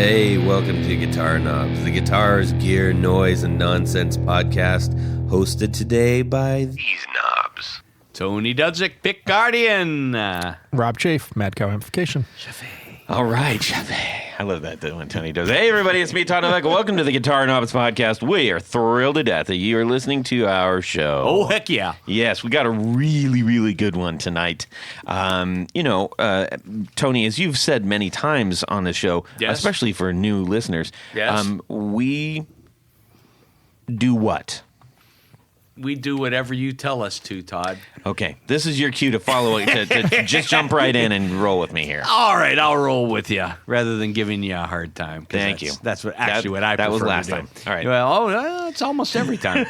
Hey, welcome to Guitar Knobs, the guitars, gear, noise, and nonsense podcast, hosted today by these knobs. Tony Dudzik, Pick Guardian. Rob Chafe, Mad Cow Amplification. All right, Chafe. I love that when Tony does. Hey, everybody, it's me, Todd. Novak. Welcome to the Guitar Knobs podcast. We are thrilled to death that you are listening to our show. Oh, heck yeah. Yes, we got a really, really good one tonight. Tony, as you've said many times on the show, Yes. especially for new listeners, Yes. We do what? We do whatever you tell us to, Todd. Okay, this is your cue to follow it, to just jump right in and roll with me here. All right, I'll roll with you rather than giving you a hard time. Thank you. That's what I prefer that was last to do. time. All right. Well, it's almost every time.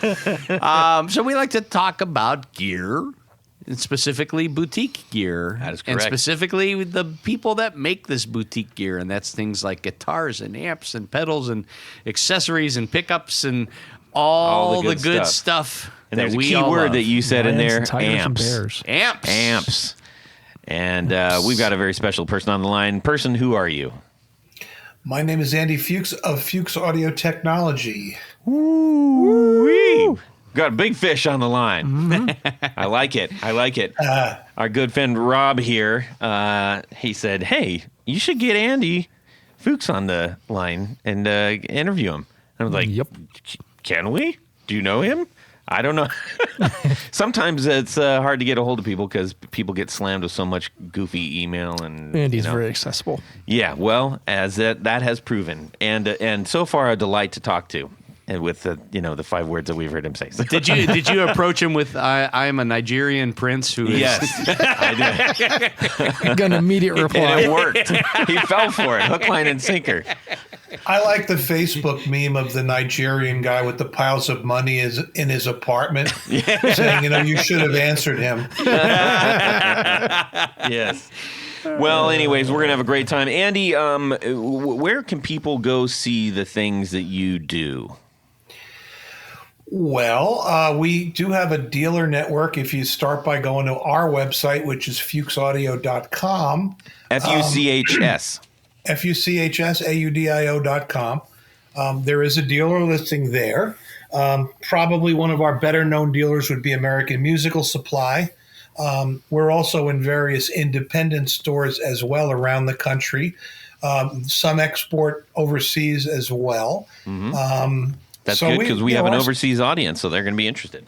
So we like to talk about gear, and specifically boutique gear. That is And correct. specifically the people that make this boutique gear, and that's things like guitars and amps and pedals and accessories and pickups and all the good stuff. And that there's a we key all word love. that you said in Lions, there, tigers, and amps. bears. Amps. And we've got a very special person on the line. Person, who are you? My name is Andy Fuchs of Fuchs Audio Technology. Woo! Got a big fish on the line. Mm-hmm. I like it. Our good friend Rob here, he said, hey, you should get Andy Fuchs on the line and interview him. And I was like, Yep. Can we? Do you know him? I don't know. Sometimes it's hard to get a hold of people because people get slammed with so much goofy email and Andy's very accessible. Yeah, well, as that has proven, and so far a delight to talk to, and with the 5 words that we've heard him say. Did you approach him with I'm a Nigerian prince who is Yes, I did. Got an immediate reply. And it worked. He fell for it, hook, line, and sinker. I like the Facebook meme of the Nigerian guy with the piles of money in his apartment saying, you should have answered him. Yes. Well, anyways, we're gonna have a great time. Andy, where can people go see the things that you do? Well, we do have a dealer network. If you start by going to our website, which is fuchsaudio.com. FUCHS. FUCHSAUDIO.com. There is a dealer listing there. Probably one of our better known dealers would be American Musical Supply. We're also in various independent stores as well around the country. Some export overseas as well. Mm-hmm. That's good because we have an overseas audience, so they're going to be interested.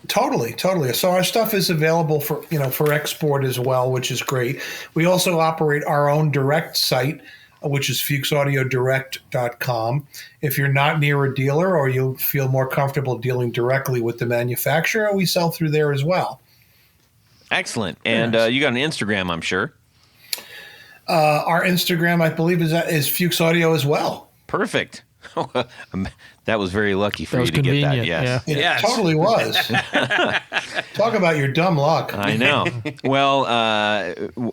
Totally. So our stuff is available for export as well, which is great. We also operate our own direct site, which is fuchsaudiodirect.com. If you're not near a dealer or you feel more comfortable dealing directly with the manufacturer, we sell through there as well. Excellent. And you got an Instagram, I'm sure. Our Instagram, I believe, is Fuchs Audio as well. Perfect. That was very lucky for That you was to get that. convenient, Yes. It Yes. totally was. Talk about your dumb luck. I know. Well,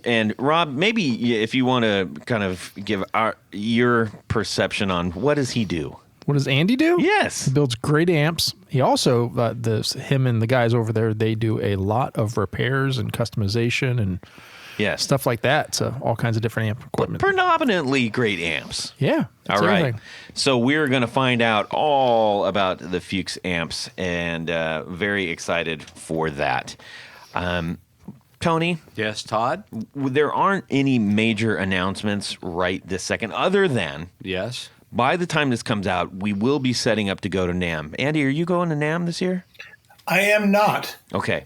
and Rob, maybe if you want to kind of give your perception on what does he do? What does Andy do? Yes. He builds great amps. He also, him and the guys over there, they do a lot of repairs and customization and Yes. stuff like that. So all kinds of different amp equipment. Predominantly great amps. Yeah. That's All right. everything. So we're going to find out all about the Fuchs amps and very excited for that. Tony, Yes, Todd. there aren't any major announcements right this second other than Yes. by the time this comes out, we will be setting up to go to NAMM. Andy, are you going to NAMM this year? I am not. Okay.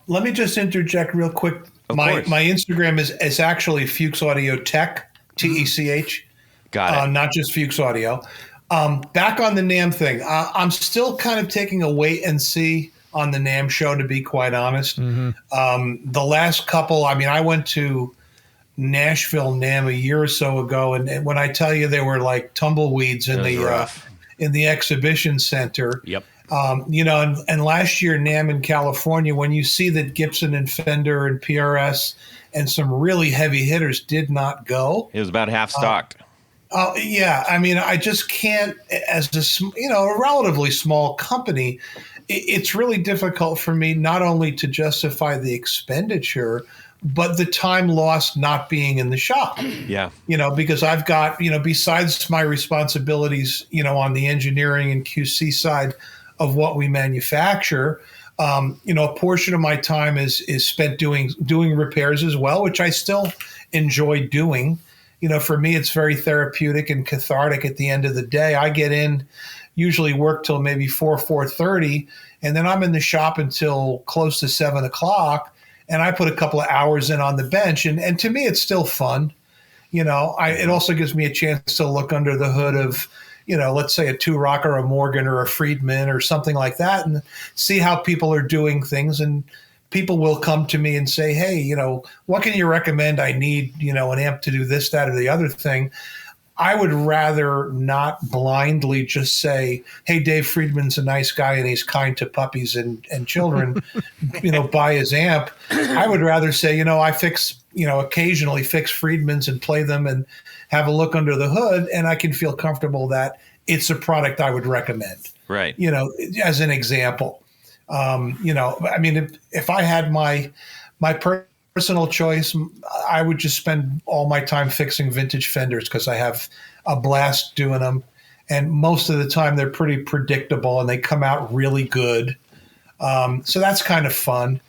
Let me just interject real quick. Of My course. Instagram is actually Fuchs Audio Tech, TECH. Got it. Not just Fuchs Audio. Back on the NAMM thing, I'm still kind of taking a wait and see on the NAMM show, to be quite honest. The last couple, I went to Nashville NAMM a year or so ago, and when I tell you there were like tumbleweeds in It was the rough. in the exhibition center. Yep. And last year NAMM in California, when you see that Gibson and Fender and PRS and some really heavy hitters did not go. It was about half stocked. Yeah, I just can't, as a relatively small company, it's really difficult for me not only to justify the expenditure, but the time lost not being in the shop. Yeah. Because I've got, besides my responsibilities, on the engineering and QC side of what we manufacture, a portion of my time is spent doing repairs as well, which I still enjoy doing. For me, it's very therapeutic and cathartic at the end of the day. I get in, usually work till maybe 4:30, and then I'm in the shop until close to 7 o'clock. And I put a couple of hours in on the bench. And to me, it's still fun. It also gives me a chance to look under the hood of, let's say a Two Rock or a Morgan or a Friedman or something like that, and see how people are doing things. And people will come to me and say, hey, what can you recommend? I need, an amp to do this, that, or the other thing. I would rather not blindly just say, hey, Dave Friedman's a nice guy and he's kind to puppies and children, buy his amp. I would rather say, I occasionally fix Friedman's and play them and have a look under the hood, and I can feel comfortable that it's a product I would recommend. Right. As an example. If I had my personal choice, I would just spend all my time fixing vintage Fenders because I have a blast doing them. And most of the time they're pretty predictable and they come out really good. So that's kind of fun.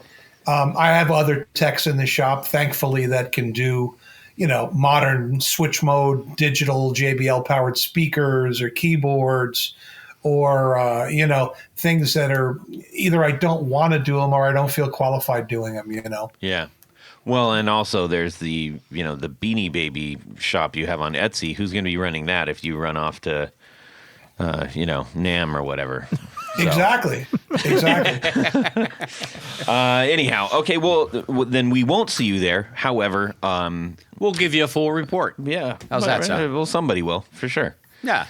I have other techs in the shop, thankfully, that can do, modern switch mode, digital JBL powered speakers or keyboards, or, things that are either I don't want to do them or I don't feel qualified doing them, Yeah. Well, and also there's the Beanie Baby shop you have on Etsy. Who's going to be running that if you run off to, NAMM or whatever? So. Exactly. Anyhow, okay, well, then we won't see you there. However, we'll give you a full report. Yeah. How's that sound? Well, somebody will, for sure. Yeah.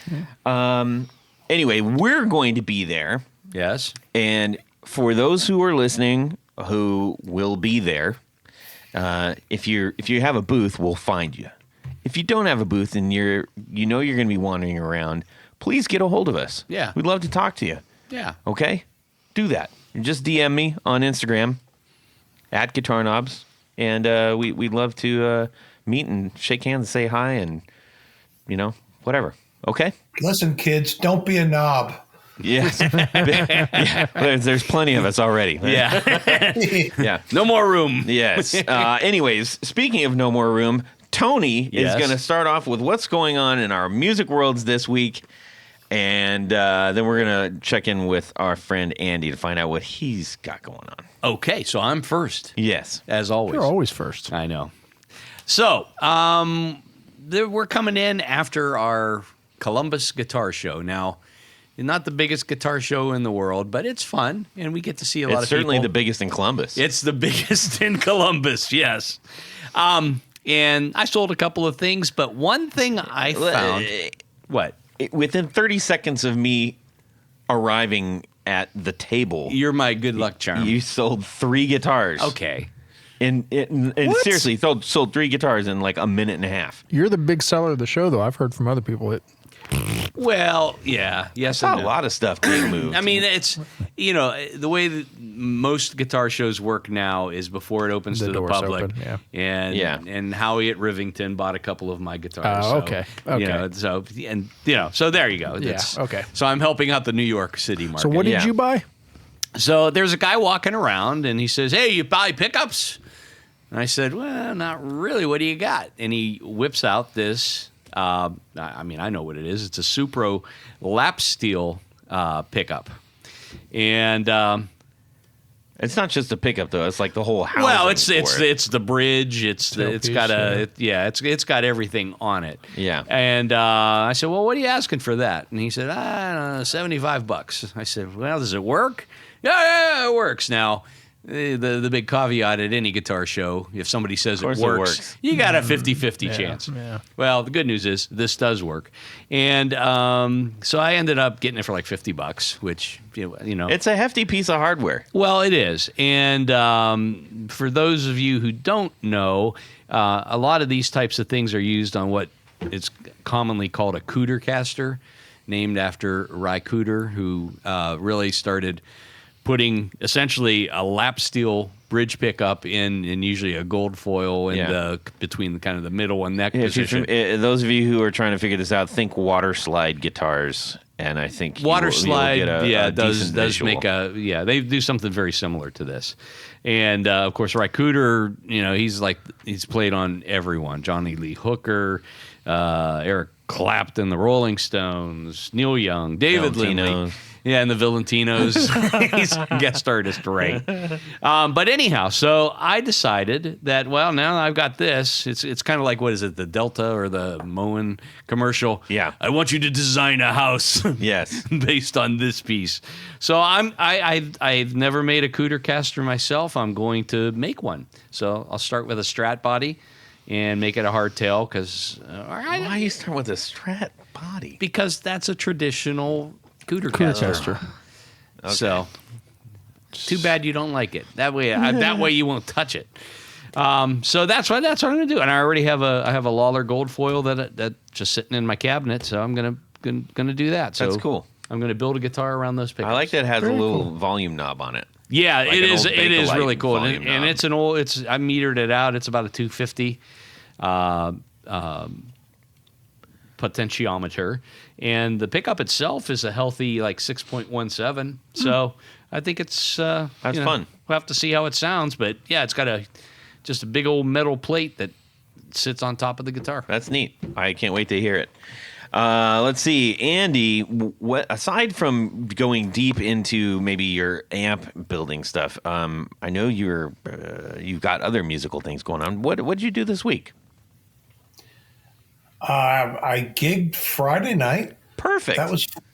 Anyway, we're going to be there. Yes. And for those who are listening who will be there, if you have a booth, we'll find you. If you don't have a booth and you're going to be wandering around, please get a hold of us. Yeah. We'd love to talk to you. Yeah. Okay? Do that. Just DM me on Instagram at Guitar Knobs, and we'd love to meet and shake hands and say hi and, whatever. Okay? Listen, kids, don't be a knob. Yes. Yeah. There's plenty of us already. Yeah. Yeah. No more room. Yes. Anyways, speaking of no more room, Tony Yes. is going to start off with what's going on in our music worlds this week. And then we're going to check in with our friend Andy to find out what he's got going on. Okay, so I'm first. Yes. As always. You're always first. I know. So, we're coming in after our Columbus Guitar Show. Now, not the biggest guitar show in the world, but it's fun, and we get to see a lot of people. It's certainly the biggest in Columbus. It's the biggest in Columbus, yes. And I sold a couple of things, but one thing I found... What? Within 30 seconds of me arriving at the table... You're my good luck charm. You sold 3 guitars. Okay. And seriously, sold 3 guitars in like a minute and a half. You're the big seller of the show, though. I've heard from other people. Well, yeah. Yes, That's and a no. lot of stuff being moved. I mean, it's, the way that most guitar shows work now is before it opens The to the doors public. open, yeah. And Howie at Rivington bought a couple of my guitars. Oh, okay. So there you go. Yeah, okay. So I'm helping out the New York City market. So what did Yeah. you buy? So there's a guy walking around, and he says, "Hey, you buy pickups?" And I said, "Well, not really. What do you got?" And he whips out this. I know what it is. It's a Supro lap steel pickup, and it's not just a pickup though. It's like the whole house. well, it's the bridge. It's got it's got everything on it. Yeah. And I said, "Well, what are you asking for that?" And he said, "I don't know, $75." I said, "Well, does it work?" Yeah, it works. Now, the big caveat at any guitar show, if somebody says it works, you got a 50-50 chance. Yeah. Well, the good news is this does work. And so I ended up getting it for like $50, which, It's a hefty piece of hardware. well, it is. And for those of you who don't know, a lot of these types of things are used on what is commonly called a Cooter caster, named after Ry Cooter, who really started putting essentially a lap steel bridge pickup in, and usually a gold foil in the between the kind of the middle and neck position. Those of you who are trying to figure this out, think water slide guitars, and I think water slide, does make they do something very similar to this. And of course, Rycooter, he's played on everyone: Johnny Lee Hooker, Eric Clapton, the Rolling Stones, Neil Young, David Lindley. Yeah, and the Valentinos. He's a guest artist, right? But anyhow, so I decided that, well, now I've got this. It's kind of like, what is it, the Delta or the Moen commercial? Yeah. I want you to design a house. Yes. Based on this piece. So I've never made a Cooter caster myself. I'm going to make one. So I'll start with a Strat body and make it a hardtail because... Why you start with a Strat body? Because that's a traditional... Cooter caster. Okay. So, too bad you don't like it. That way you won't touch it. So that's what I'm going to do. And I already have a Lawler gold foil that just sitting in my cabinet. So I'm gonna do that. So that's cool. I'm going to build a guitar around those pickups. I like that it has a little volume knob on it. Yeah, like it is. It is really cool, and knob. it's an old. I metered it out. It's about a 250. Potentiometer, and the pickup itself is a healthy 6.17. So I think it's that's fun. We'll have to see how it sounds, but yeah, it's got just a big old metal plate that sits on top of the guitar. That's neat. I can't wait to hear it. Let's see, Andy. What aside from going deep into maybe your amp building stuff, I know you've got other musical things going on. What did you do this week? I gigged Friday night. Perfect.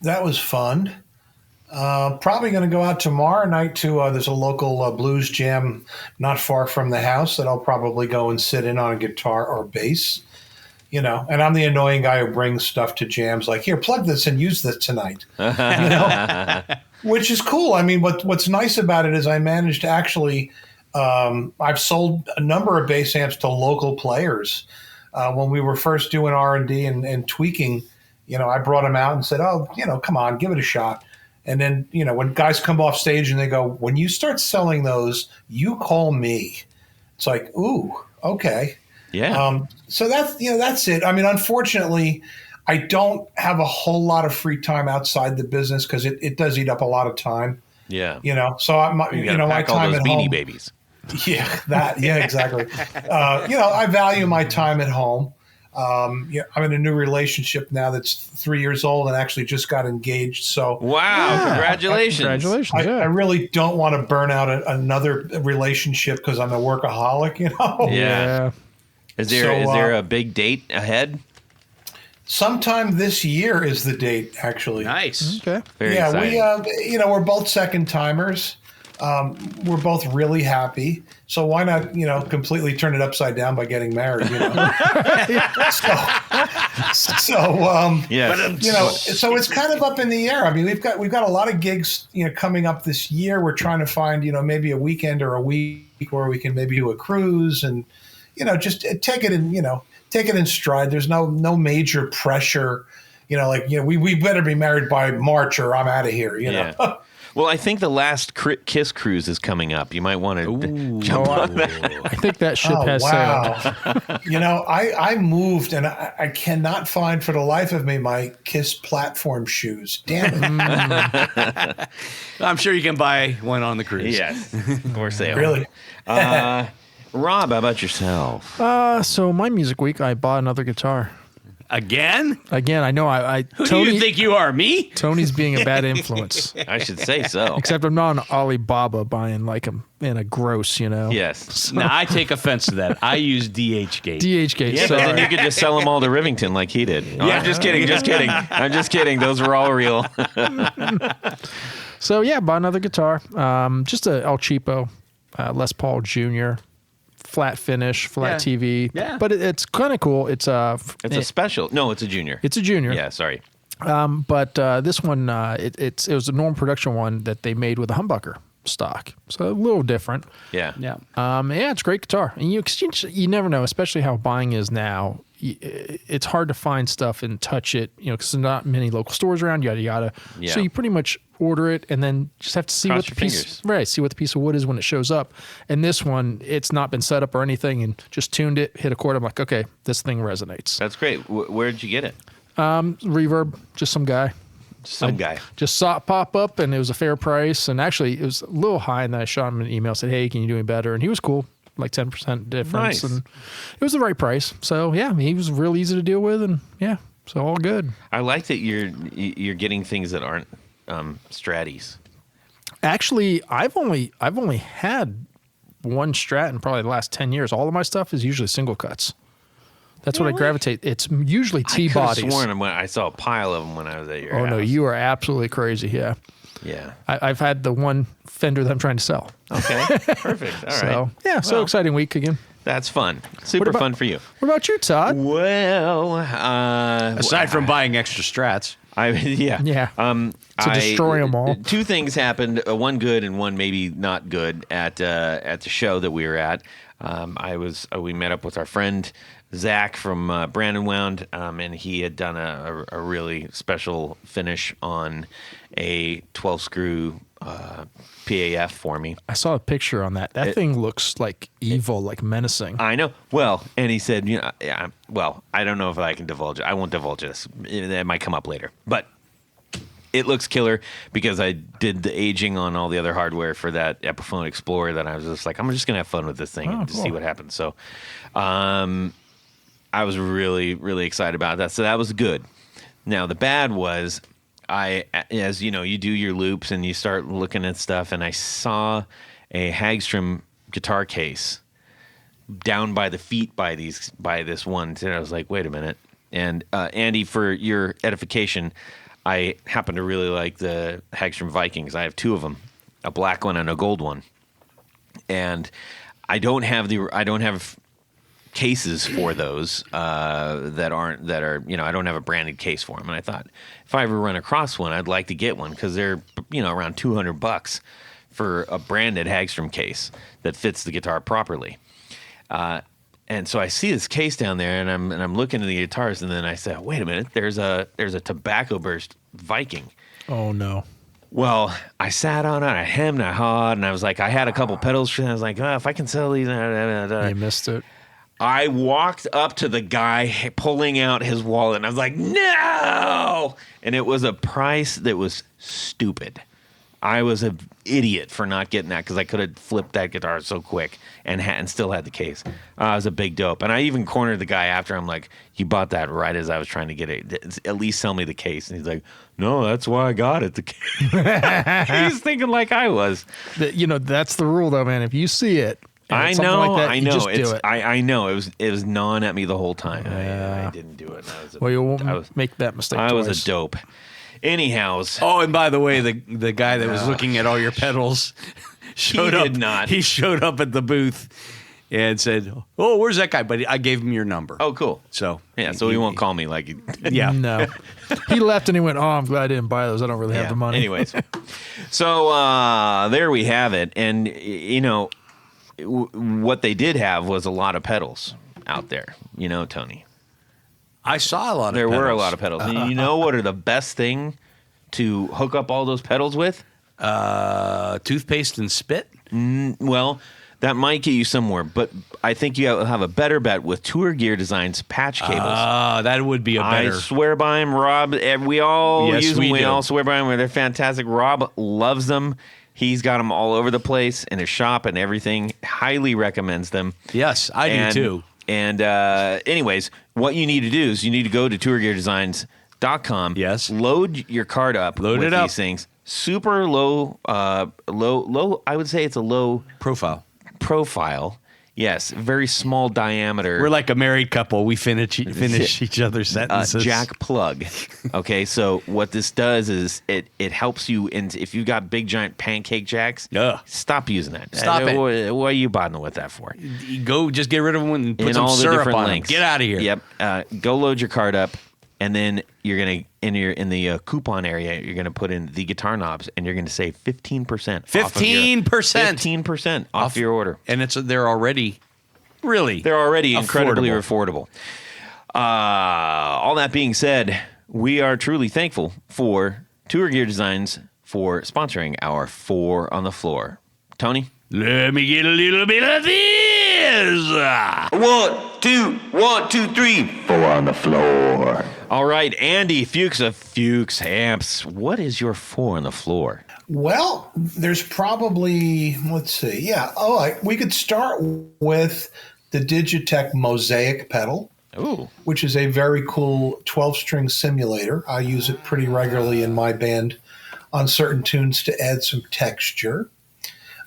That was fun. Probably going to go out tomorrow night to there's a local blues jam not far from the house that I'll probably go and sit in on a guitar or bass. And I'm the annoying guy who brings stuff to jams like, here, plug this and use this tonight. Which is cool. I mean, what's nice about it is I managed to actually I've sold a number of bass amps to local players. When we were first doing R&D and tweaking, I brought them out and said, oh, come on, give it a shot. And then, when guys come off stage and they go, when you start selling those, you call me. It's like, ooh, okay. Yeah. So that's it. I mean, unfortunately, I don't have a whole lot of free time outside the business because it does eat up a lot of time. Yeah. So my time at Beanie home. Babies. Yeah, exactly. I value my time at home. I'm in a new relationship now that's 3 years old and actually just got engaged. So wow, congratulations! I really don't want to burn out another relationship because I'm a workaholic. Yeah. Is there a big date ahead? Sometime this year is the date. Actually, nice. Okay. Very exciting. we're both second timers. We're both really happy. So why not, completely turn it upside down by getting married, So it's kind of up in the air. I mean, we've got a lot of gigs, coming up this year. We're trying to find, maybe a weekend or a week where we can maybe do a cruise and, just take it in stride. There's no major pressure, we better be married by March or I'm out of here, Yeah. Well, I think the last Kiss cruise is coming up. You might want to jump on that. I think that ship has sailed. I moved and I cannot find for the life of me my Kiss platform shoes. Damn it. I'm sure you can buy one on the cruise. Yes, for sale. Really? Rob, how about yourself? So my music week, I bought another guitar. Again, I know. Who do you think you are, me? Tony's being a bad influence. I should say so. Except I'm not on Alibaba buying in a gross, Yes. So. Now, I take offense to that. I use DHgate. DHgate. Yeah, but then you could just sell them all to Rivington like he did. No, I'm just kidding. I'm just kidding. Those were all real. So, yeah, bought another guitar. Just a El Cheapo Les Paul Jr., flat finish, flat TV. Yeah. But it's kind of cool. It's a special. No, it's a junior. It's a junior. Yeah, sorry. But this one, it was a normal production one that they made with a humbucker stock. So a little different. Yeah. Yeah. It's a great guitar. And you never know, especially how buying is now. it's hard to find stuff and touch it, because there's not many local stores around, yada yada. Yeah. So you pretty much order it and then just have to see Cross what the your piece, fingers. right? See what the piece of wood is when it shows up. And this one, it's not been set up or anything, and just tuned it, hit a chord. I'm like, okay, this thing resonates. That's great. Where did you get it? Reverb, just some guy. Some guy. Just saw it pop up, and it was a fair price. And actually, it was a little high. And then I shot him an email, said, "Hey, can you do me better?" And he was cool, like 10% difference, Nice. and it was the right price. So yeah, he was real easy to deal with, and yeah, so all good. I like that you're getting things that aren't Stratis. Actually, I've only had one Strat in probably the last 10 years. All of my stuff is usually single cuts. That's what I gravitate. It's usually T I bodies. could have sworn I saw a pile of them when I was at your house. Oh no, you are absolutely crazy. Yeah. Yeah. I've had the one Fender that I'm trying to sell. Okay. Perfect. All right. So yeah, so Well, exciting week again. That's fun. Super about- fun for you. What about you, Todd? Well, Aside from buying extra strats. Yeah. To destroy 'em all. Two things happened. One good and one maybe not good at the show that we were at. We met up with our friend Zach from Brandon Wound, and he had done a really special finish on a 12 screw PAF for me. I saw a picture on that. That thing looks like evil, like menacing. I know. Well, and he said, I don't know if I can divulge it. I won't divulge this. It might come up later. But it looks killer because I did the aging on all the other hardware for that Epiphone Explorer that I was just like, I'm just going to have fun with this thing and just see what happens. So I was really, really excited about that. So that was good. Now, the bad was as you know, you do your loops and you start looking at stuff, and I saw a Hagstrom guitar case down by the feet by this one. And I was like, wait a minute. And Andy, for your edification, I happen to really like the Hagstrom Vikings. I have two of them, a black one and a gold one. And I don't have cases for those that are I don't have a branded case for them. And I thought if I ever run across one, I'd like to get one because they're around $200 for a branded Hagstrom case that fits the guitar properly. And so I see this case down there, and I'm looking at the guitars, and then I said, wait a minute, there's a Tobacco Burst Viking. Oh no. Well, I sat on it, I hemmed, I hawed, and I was like, I had a couple pedals, and I was like, if I can sell these. You missed it. I walked up to the guy pulling out his wallet, and I was like, no! And it was a price that was stupid. I was an idiot for not getting that because I could have flipped that guitar so quick and still had the case. I was a big dope. And I even cornered the guy after. I'm like, you bought that right as I was trying to get it. At least sell me the case. And he's like, no, that's why I got it. The case. He's thinking like I was. That's the rule, though, man. If you see it, I something know, like that, I you know. just do it. I know. It was gnawing at me the whole time. I didn't do it. You won't make that mistake I twice. was a dope. Anyhows. Oh, and by the way, the guy that was looking at all your pedals showed up. Did not. He showed up at the booth and said, "Oh, where's that guy?" But I gave him your number. Oh, cool. So yeah, so he won't call me like. Yeah. No. He left and he went, oh, I'm glad I didn't buy those. I don't really have the money. Anyways, so there we have it, and what they did have was a lot of pedals out there. Tony. I saw a lot of There pedals. were a lot of pedals. And you know what are the best thing to hook up all those pedals with? Toothpaste and spit. Well, that might get you somewhere, but I think you have a better bet with Tour Gear Designs patch cables. That would be a better. I swear by them, Rob. We all Yes, use them. we We do. all swear by them. They're fantastic. Rob loves them. He's got them all over the place in his shop and everything. Highly recommends them. Yes, I do too. And anyways, what you need to do is you need to go to tourgeardesigns.com. Yes. Load your card up Load with it up. these things. Super low, low. I would say it's a low profile. Yes, very small diameter. We're like a married couple. We finish each other's sentences. Jack plug. Okay, so what this does is it helps you if you've got big giant pancake jacks. Ugh. Stop using that. Stop it. What are you bothering with that for? You go, just get rid of them and put In some all the syrup different on them. lengths. Get out of here. Yep. Go load your card up, and then you're gonna in the coupon area. You're gonna put in the guitar knobs, and you're gonna save 15%. 15%. 15% off your order. And they're already really They're already incredibly affordable. All that being said, we are truly thankful for Tour Gear Designs for sponsoring our 4 on the Floor. Tony? Let me get a little bit of this. 1, 2, 3. 4 on the floor. All right, Andy Fuchs of Fuchs Amps. What is your 4 on the floor? Well, there's probably, let's see. Yeah. We could start with the Digitech Mosaic pedal, which is a very cool 12-string simulator. I use it pretty regularly in my band on certain tunes to add some texture.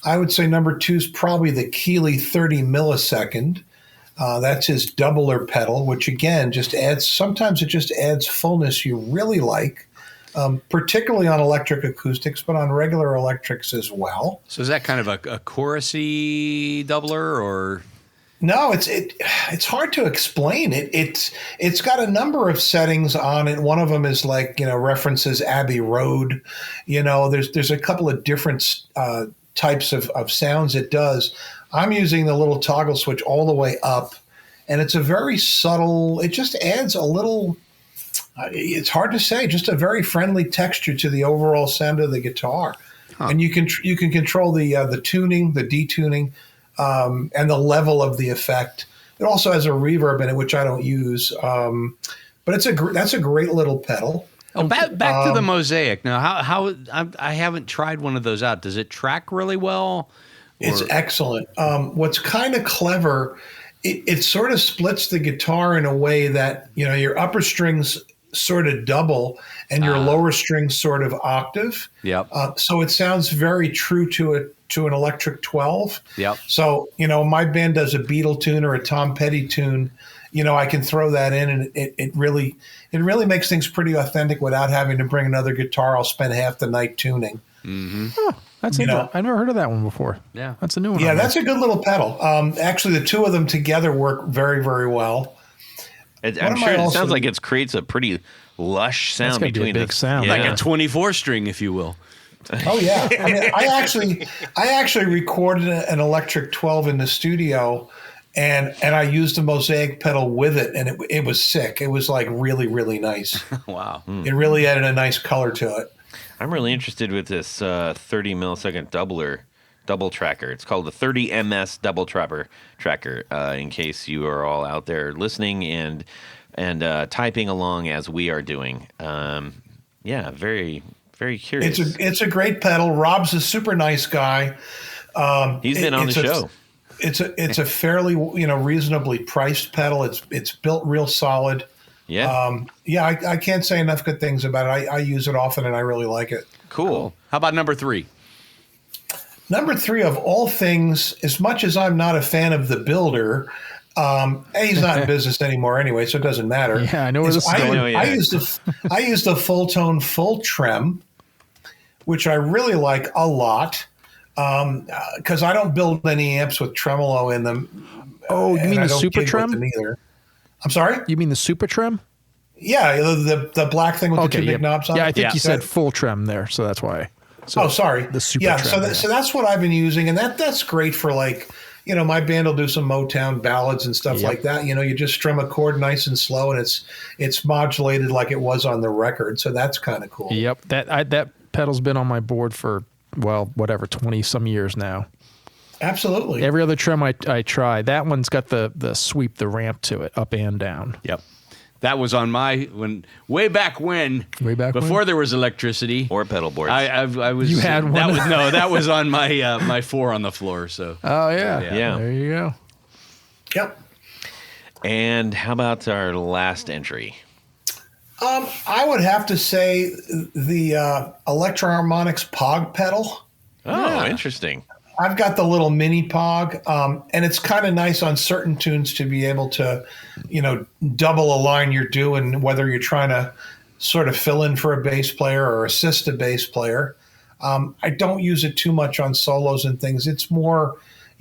I would say number 2 is probably the Keeley 30 millisecond. That's his doubler pedal, which again sometimes it just adds fullness you really like, particularly on electric acoustics, but on regular electrics as well. So is that kind of a chorusy doubler, or? No, it's hard to explain. It's got a number of settings on it. One of them is references Abbey Road. There's a couple of different types of sounds it does. I'm using the little toggle switch all the way up, and it's a very subtle. It just adds a little. It's hard to say. Just a very friendly texture to the overall sound of the guitar, and you can control the tuning, the detuning. And the level of the effect. It also has a reverb in it, which I don't use. But that's a great little pedal. Oh, back to the Mosaic. Now, how I haven't tried one of those out. Does it track really well? It's excellent. What's kind of clever, it sort of splits the guitar in a way that your upper strings sort of double and your lower strings sort of octave. Yep. So it sounds very true to an electric 12. Yep. So, my band does a Beatle tune or a Tom Petty tune. I can throw that in, and it really makes things pretty authentic without having to bring another guitar. I'll spend half the night tuning. Mm-hmm. Oh, that's interesting. I've never heard of that one before. Yeah. That's a new one. Yeah, that's a good little pedal. Actually, the two of them together work very, very well. I'm sure it sounds like it creates a pretty lush sound between a big sound. Like a 24-string, if you will. Oh yeah, I actually recorded an electric 12 in the studio, and I used a Mosaic pedal with it, and it was sick. It was like really, really nice. Wow. It really added a nice color to it. I'm really interested with this 30 millisecond double tracker. It's called the 30 MS double tracker. In case you are all out there listening and typing along as we are doing. Very, very curious. It's a great pedal. Rob's a super nice guy. He's been on the show. It's a fairly reasonably priced pedal. It's built real solid. Yeah. I can't say enough good things about it. I use it often and I really like it. Cool. How about number 3? Number 3 of all things, as much as I'm not a fan of the builder, he's not in business anymore anyway, so it doesn't matter. Yeah, I know where this is going. I used the full tone full trem, which I really like a lot, because I don't build any amps with tremolo in them. Oh, you mean the super trem? Either. I'm sorry? You mean the super trem? Yeah, the black thing with the two big knobs on it. Yeah, I think you said full trem there, so that's why. So sorry. The super trem. So that's what I've been using, and that's great for my band will do some Motown ballads and stuff like that. You just strum a chord nice and slow, and it's modulated like it was on the record. So that's kind of cool. Yep, that pedal's been on my board for 20 some years now. Absolutely. Every other trem I try, that one's got the sweep, the ramp to it, up and down. Yep. That was on way back when. Before there was electricity or pedal boards. I was. You had one. That was on my my 4 on the floor. So. Oh yeah. There you go. Yep. And how about our last entry? I would have to say the Electro-Harmonix Pog pedal. Oh, interesting. I've got the little mini Pog, and it's kind of nice on certain tunes to be able to, double a line you're doing, whether you're trying to sort of fill in for a bass player or assist a bass player. I don't use it too much on solos and things. It's more,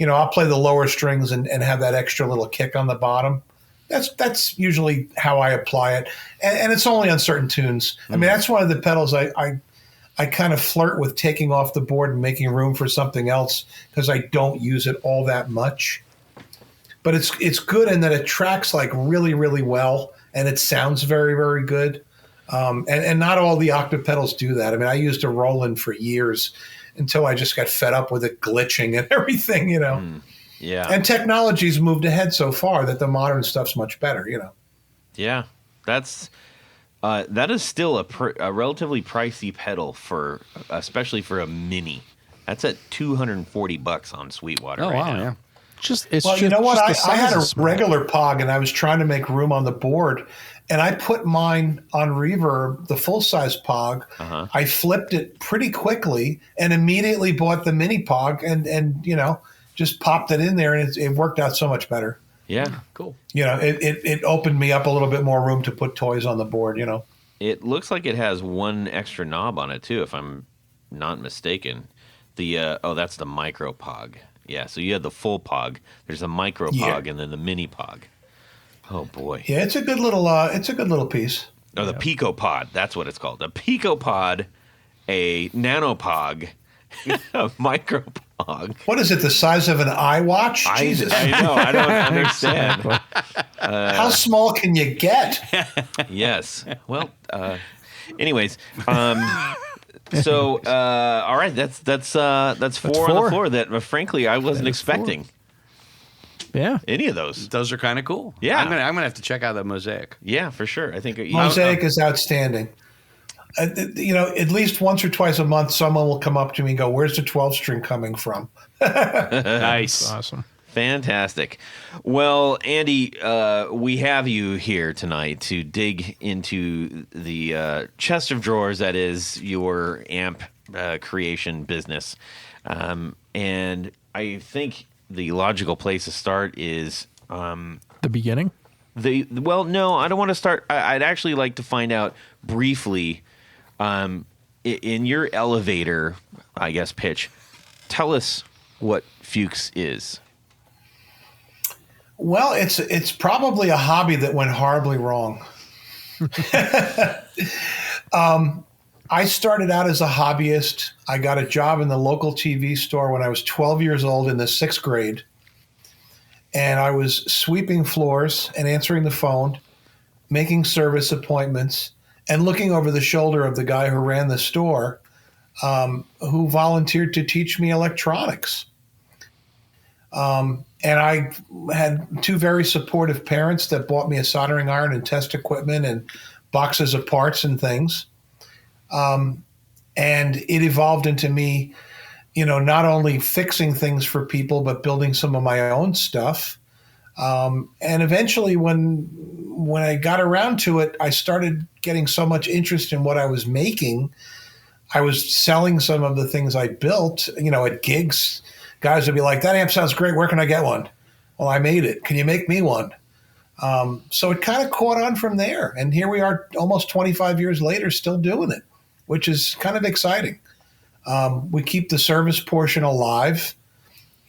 I'll play the lower strings and have that extra little kick on the bottom. That's usually how I apply it, and it's only on certain tunes. I mean, that's one of the pedals I kind of flirt with taking off the board and making room for something else because I don't use it all that much. but it's good in that it tracks like really, really well, and it sounds very, very good. And not all the octave pedals do that. I mean, I used a Roland for years until I just got fed up with it glitching and everything, Yeah. And technology's moved ahead so far that the modern stuff's much better, Yeah. That is still a relatively pricey pedal especially for a mini. That's at $240 on Sweetwater right now. Yeah. You know what? I had a regular Pog, and I was trying to make room on the board, and I put mine on reverb, the full-size Pog. I flipped it pretty quickly and immediately bought the mini Pog and just popped it in there, and it worked out so much better. Yeah. Cool. It opened me up a little bit more room to put toys on the board, It looks like it has one extra knob on it, too, if I'm not mistaken. That's the micro Pog. Yeah, so you had the full Pog. There's a micro Pog and then the mini Pog. Oh boy. Yeah, it's a good little piece. No, the Pico Pod. That's what it's called. A Pico Pod, a Nano Pog, a micro Pog. What is it? The size of an iWatch? Jesus. I know. I don't understand. How small can you get? Yes. Well. Anyways. So, all right, that's four on the floor that, frankly, I wasn't expecting. Yeah, any of those. Those are kind of cool. Yeah, I'm gonna have to check out that Mosaic. Yeah, for sure. I think Mosaic is outstanding. At least once or twice a month, someone will come up to me and go, "Where's the 12-string coming from?" Nice, that's awesome. Fantastic. Well, Andy, we have you here tonight to dig into the chest of drawers that is your amp creation business. And I think the logical place to start is the beginning. Well, no, I don't want to start. I'd actually like to find out briefly in your elevator, I guess, pitch. Tell us what Fuchs is. Well, it's probably a hobby that went horribly wrong. I started out as a hobbyist. I got a job in the local TV store when I was 12 years old in the 6th grade. And I was sweeping floors and answering the phone, making service appointments, and looking over the shoulder of the guy who ran the store, who volunteered to teach me electronics. And I had 2 very supportive parents that bought me a soldering iron and test equipment and boxes of parts and things. And it evolved into me, not only fixing things for people, but building some of my own stuff. And eventually when I got around to it, I started getting so much interest in what I was making. I was selling some of the things I built, at gigs. Guys would be like, "That amp sounds great. Where can I get one?" Well, I made it. Can you make me one? So it kind of caught on from there. And here we are almost 25 years later, still doing it, which is kind of exciting. We keep the service portion alive.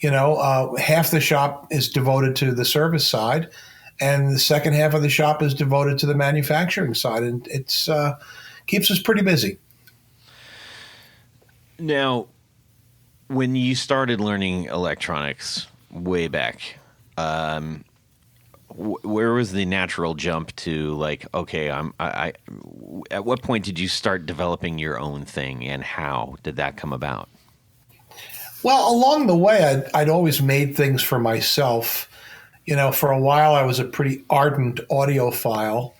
Half the shop is devoted to the service side, and the second half of the shop is devoted to the manufacturing side. And it's keeps us pretty busy. Now, when you started learning electronics way back, where was the natural jump to okay, at what point did you start developing your own thing, and how did that come about? Well, along the way, I'd always made things for myself. For a while, I was a pretty ardent audiophile.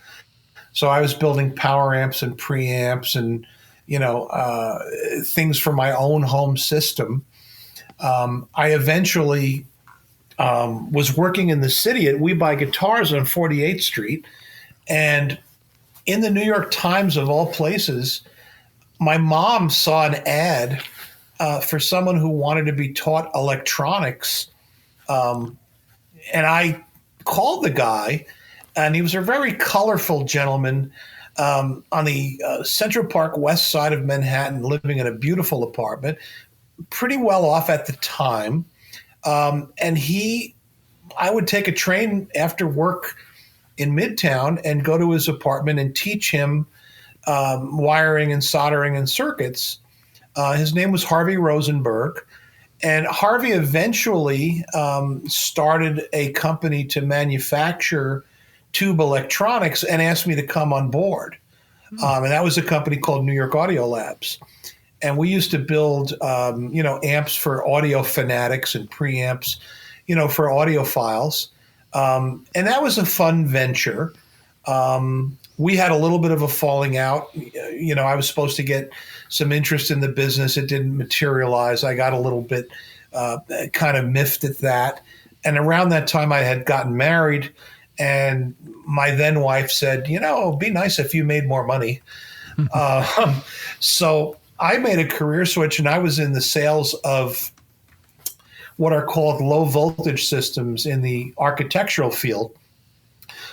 So I was building power amps and preamps and, things for my own home system. I eventually was working in the city at We Buy Guitars on 48th Street. And in the New York Times, of all places, my mom saw an ad for someone who wanted to be taught electronics. And I called the guy, and he was a very colorful gentleman on the Central Park west side of Manhattan, living in a beautiful apartment, pretty well off at the time. And I would take a train after work in Midtown and go to his apartment and teach him wiring and soldering and circuits. His name was Harvey Rosenberg, And Harvey eventually started a company to manufacture tube electronics and asked me to come on board. And that was a company called New York Audio Labs. And we used to build, amps for audio fanatics and preamps, for audiophiles. And that was a fun venture. We had a little bit of a falling out. I was supposed to get some interest in the business. It didn't materialize. I got a little bit kind of miffed at that. And around that time, I had gotten married. And my then wife said, it'd be nice if you made more money. So I made a career switch, and I was in the sales of what are called low voltage systems in the architectural field.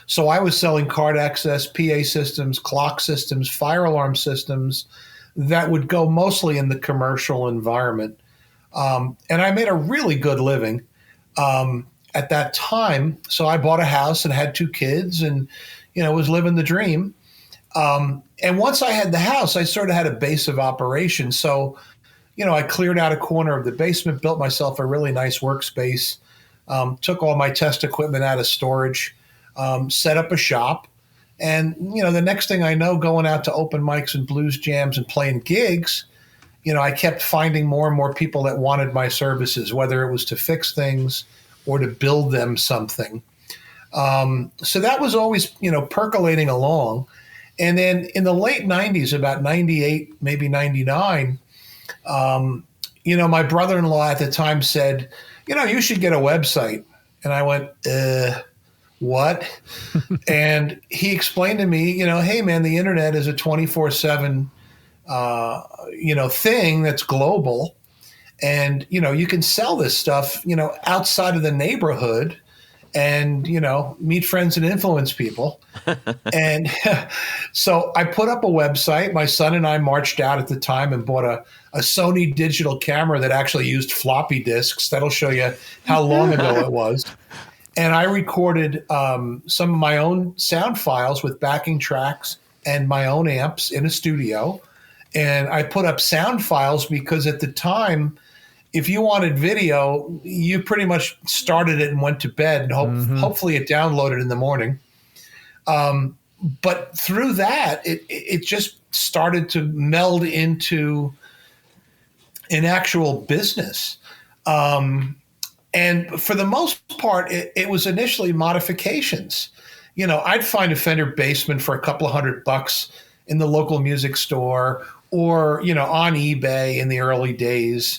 So I was selling card access, PA systems, clock systems, fire alarm systems that would go mostly in the commercial environment. And I made a really good living at that time. So I bought a house and had 2 kids and, was living the dream. And once I had the house, I sort of had a base of operations. So, I cleared out a corner of the basement, built myself a really nice workspace, took all my test equipment out of storage, set up a shop. And, the next thing I know, going out to open mics and blues jams and playing gigs, I kept finding more and more people that wanted my services, whether it was to fix things or to build them something. So that was always, percolating along. And then in the late 90s, about 98, maybe 99, my brother-in-law at the time said, you should get a website. And I went, what? And he explained to me, hey, man, the internet is a 24/7, thing that's global. And, you can sell this stuff, outside of the neighborhood and, meet friends and influence people. And so I put up a website. My son and I marched out at the time and bought a Sony digital camera that actually used floppy disks. That'll show you how long ago it was. And I recorded some of my own sound files with backing tracks and my own amps in a studio. And I put up sound files because at the time, if you wanted video, you pretty much started it and went to bed, and hopefully it downloaded in the morning. But through that, it just started to meld into an actual business. And for the most part, it was initially modifications. I'd find a Fender Bassman for a couple of $100 in the local music store or, on eBay in the early days.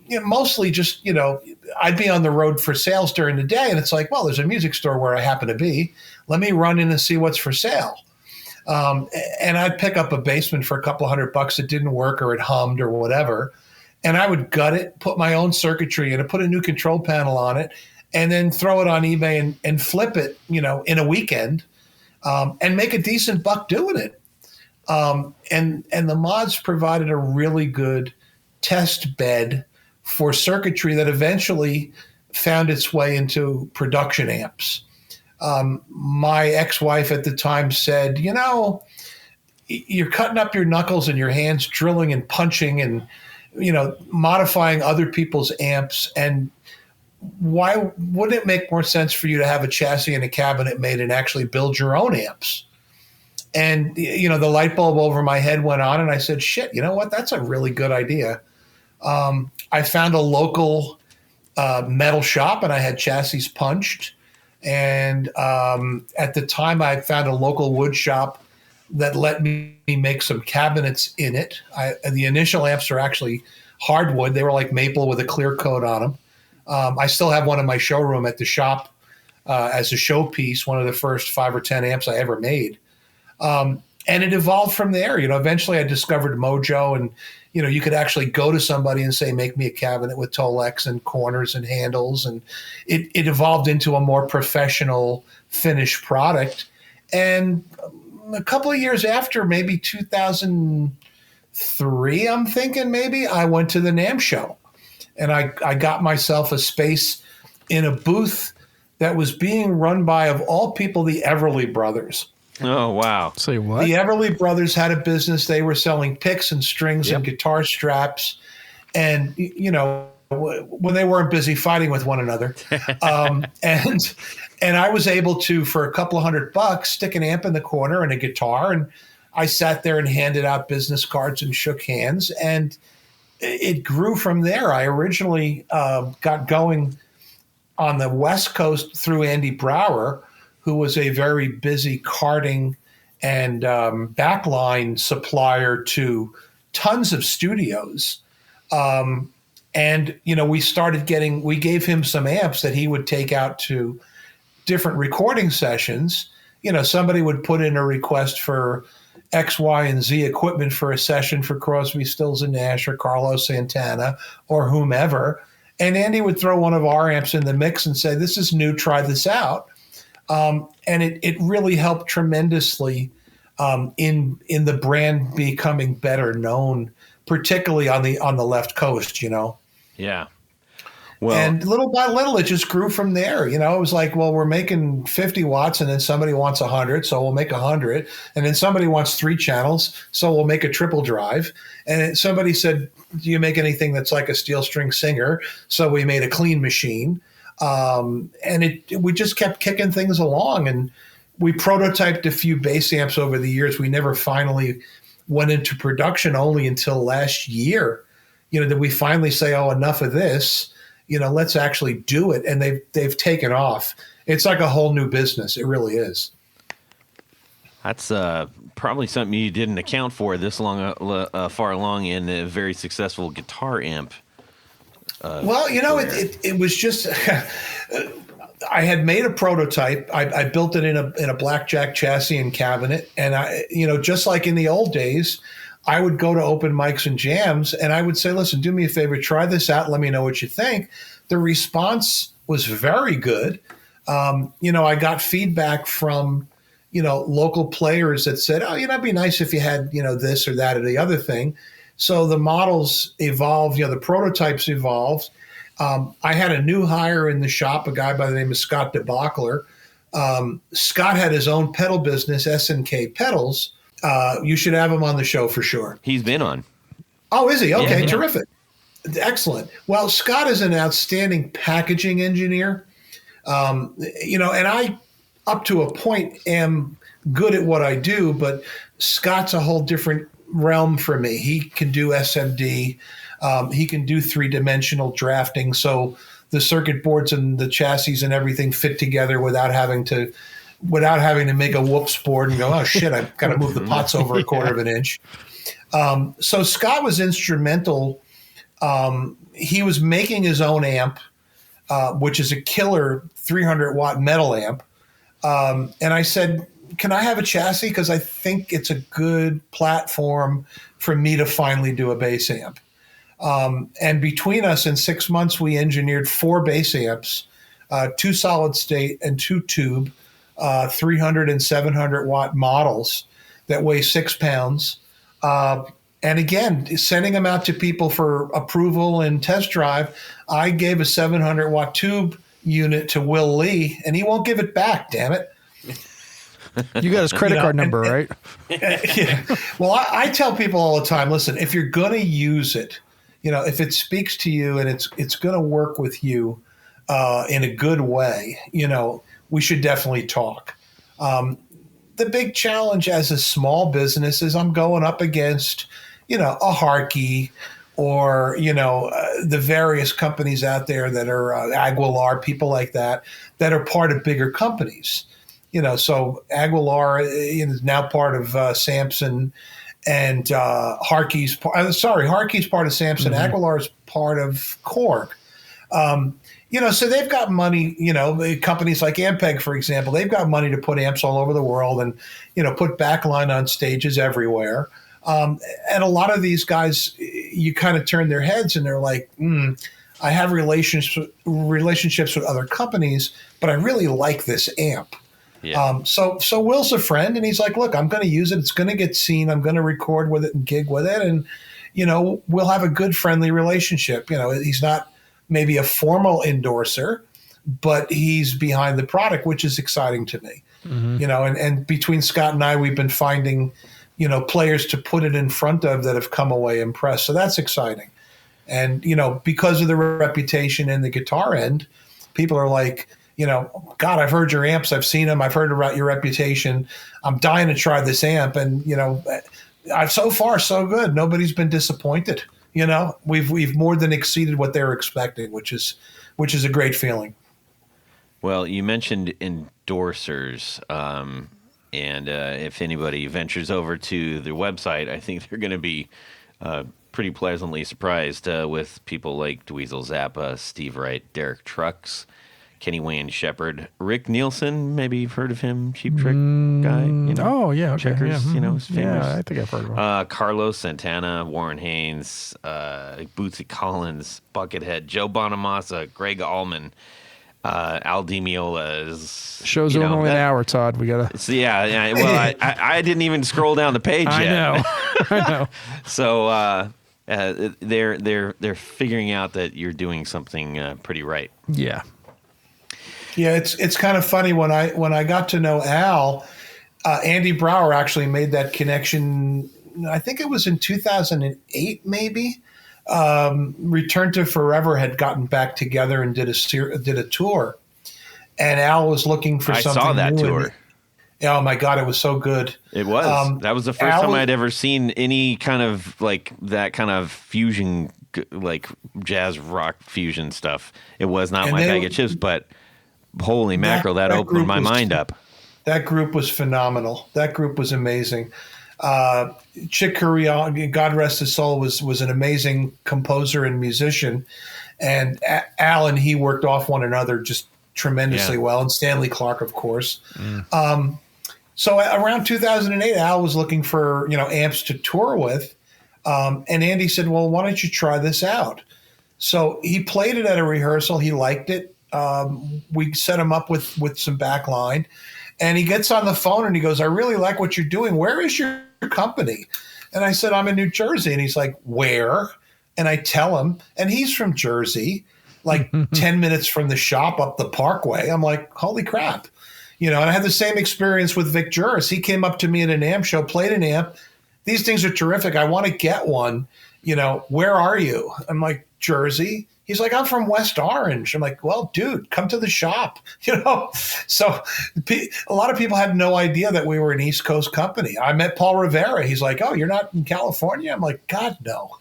Mostly just, I'd be on the road for sales during the day, and it's like, well, there's a music store where I happen to be. Let me run in and see what's for sale. And I'd pick up a Bassman for a couple of $100 that didn't work or it hummed or whatever. And I would gut it, put my own circuitry in it, put a new control panel on it, and then throw it on eBay and flip it, in a weekend, and make a decent buck doing it. And the mods provided a really good test bed for circuitry that eventually found its way into production amps. My ex-wife at the time said, you're cutting up your knuckles and your hands drilling and punching and, modifying other people's amps. And why wouldn't it make more sense for you to have a chassis and a cabinet made and actually build your own amps? And, the light bulb over my head went on, and I said, shit, you know what? That's a really good idea. I found a local metal shop, and I had chassis punched. And at the time, I found a local wood shop that let me make some cabinets in it. The initial amps are actually hardwood. They were like maple with a clear coat on them. I still have one in my showroom at the shop as a showpiece, one of the first 5 or 10 amps I ever made. And it evolved from there. Eventually I discovered Mojo, and, you could actually go to somebody and say, make me a cabinet with Tolex and corners and handles. And it evolved into a more professional finished product. And a couple of years after, maybe 2003, I'm thinking maybe, I went to the NAMM show. And I got myself a space in a booth that was being run by, of all people, the Everly Brothers. Oh, wow. Say what? The Everly Brothers had a business. They were selling picks and strings and guitar straps. And, when they weren't busy fighting with one another. And I was able to, for a couple of $100, stick an amp in the corner and a guitar. And I sat there and handed out business cards and shook hands. And it grew from there. I originally got going on the West Coast through Andy Brower, who was a very busy karting and backline supplier to tons of studios. And, we gave him some amps that he would take out to different recording sessions. Somebody would put in a request for X, Y, and Z equipment for a session for Crosby, Stills, and Nash or Carlos Santana or whomever. And Andy would throw one of our amps in the mix and say, this is new, try this out. And it really helped tremendously in the brand becoming better known, particularly on the left coast, Yeah. Well, and little by little, it just grew from there. It was like, well, we're making 50 watts, and then somebody wants 100, so we'll make 100. And then somebody wants 3 channels, so we'll make a triple drive. And somebody said, do you make anything that's like a steel string singer? So we made a clean machine. And we just kept kicking things along. And we prototyped a few bass amps over the years. We never finally went into production only until last year. Did we finally say, oh, enough of this? Let's actually do it. And they've taken off. It's like a whole new business. It really is. That's probably something you didn't account for this far along in a very successful guitar amp. It was just I had made a prototype. I built it in a blackjack chassis and cabinet, and just like in the old days, I would go to open mics and jams, and I would say, listen, do me a favor, try this out, let me know what you think. The response was very good. I got feedback from, local players that said, oh, it'd be nice if you had, this or that or the other thing. So the models evolved, the prototypes evolved. I had a new hire in the shop, a guy by the name of Scott DeBachler. Scott had his own pedal business, S&K Pedals. You should have him on the show for sure. He's been on. Oh, is he? Okay, yeah. Terrific. Excellent. Well, Scott is an outstanding packaging engineer. And I, up to a point, am good at what I do, but Scott's a whole different realm for me. He can do SMD. He can do 3-dimensional drafting. So the circuit boards and the chassis and everything fit together without having to make a whoops board and go, oh shit, I've got to move the pots over a quarter of an inch. So Scott was instrumental. He was making his own amp, which is a killer 300-watt metal amp. And I said, can I have a chassis? Because I think it's a good platform for me to finally do a bass amp. And between us, in 6 months, we engineered 4 bass amps, 2 solid state and 2 tube, 300 and 700 watt models that weigh 6 pounds. And again, sending them out to people for approval and test drive, I gave a 700 watt tube unit to Will Lee, and he won't give it back, damn it. You got his credit card number, right? Yeah. Well, I tell people all the time, listen, if you're going to use it, if it speaks to you and it's going to work with you in a good way, we should definitely talk. The big challenge as a small business is I'm going up against, a Harkey or, the various companies out there that are Aguilar, people like that are part of bigger companies. So Aguilar is now part of Samson, and Harkey's part of Samson. Mm-hmm. Aguilar is part of Korg. So they've got money, companies like Ampeg, for example, they've got money to put amps all over the world and, put backline on stages everywhere. And a lot of these guys, you kind of turn their heads and they're like, I have relationships with other companies, but I really like this amp. Yeah. So Will's a friend, and he's like, look, I'm going to use it. It's going to get seen. I'm going to record with it and gig with it. And, we'll have a good, friendly relationship. He's not maybe a formal endorser, but he's behind the product, which is exciting to me. Mm-hmm. And between Scott and I, we've been finding, players to put it in front of that have come away impressed. So that's exciting. And, because of the reputation in the guitar end, people are like, God, I've heard your amps. I've seen them. I've heard about your reputation. I'm dying to try this amp. And, so far, so good. Nobody's been disappointed. We've more than exceeded what they were expecting, which is a great feeling. Well, you mentioned endorsers. And if anybody ventures over to their website, I think they're going to be pretty pleasantly surprised with people like Dweezil Zappa, Steve Wright, Derek Trucks, Kenny Wayne Shepherd, Rick Nielsen. Maybe you've heard of him, Cheap Trick guy. Oh yeah, okay. Checkers. Yeah. Is famous. Yeah, I think I've heard of him. Carlos Santana, Warren Haynes, Bootsy Collins, Buckethead, Joe Bonamassa, Greg Allman. Al Di Meola is Show's over only an hour, Todd. We gotta. So yeah. Well, I didn't even scroll down the page yet. I know. So they're figuring out that you're doing something pretty right. Yeah. Yeah, it's kind of funny when I got to know Al, Andy Brower actually made that connection. I think it was in 2008, maybe. Return to Forever had gotten back together and did a tour, and Al was looking for something. I saw that new. tour. Oh my God, it was so good. It was. That was the first time I'd ever seen any kind of like that kind of fusion, like jazz rock fusion stuff. It was not my bag of chips, but holy mackerel, that opened my mind up. That group was phenomenal. That group was amazing. Chick Corea, God rest his soul, was an amazing composer and musician, and Al and he worked off one another just tremendously well, and Stanley Clarke, of course. So around 2008, Al was looking for amps to tour with, and Andy said, "Well, why don't you try this out?" So he played it at a rehearsal. He liked it. We set him up with some backline. And he gets on the phone and he goes, "I really like what you're doing. Where is your company?" And I said, "I'm in New Jersey." And he's like, "Where?" And I tell him, and he's from Jersey, like 10 minutes from the shop up the Parkway. I'm like, holy crap. And I had the same experience with Vic Juris. He came up to me at an amp show, played an amp. "These things are terrific. I want to get one. Where are you?" I'm like, "Jersey." He's like, "I'm from West Orange." I'm like, "Well, dude, come to the shop." So a lot of people had no idea that we were an East Coast company. I met Paul Rivera. He's like, "Oh, you're not in California?" I'm like, "God, no."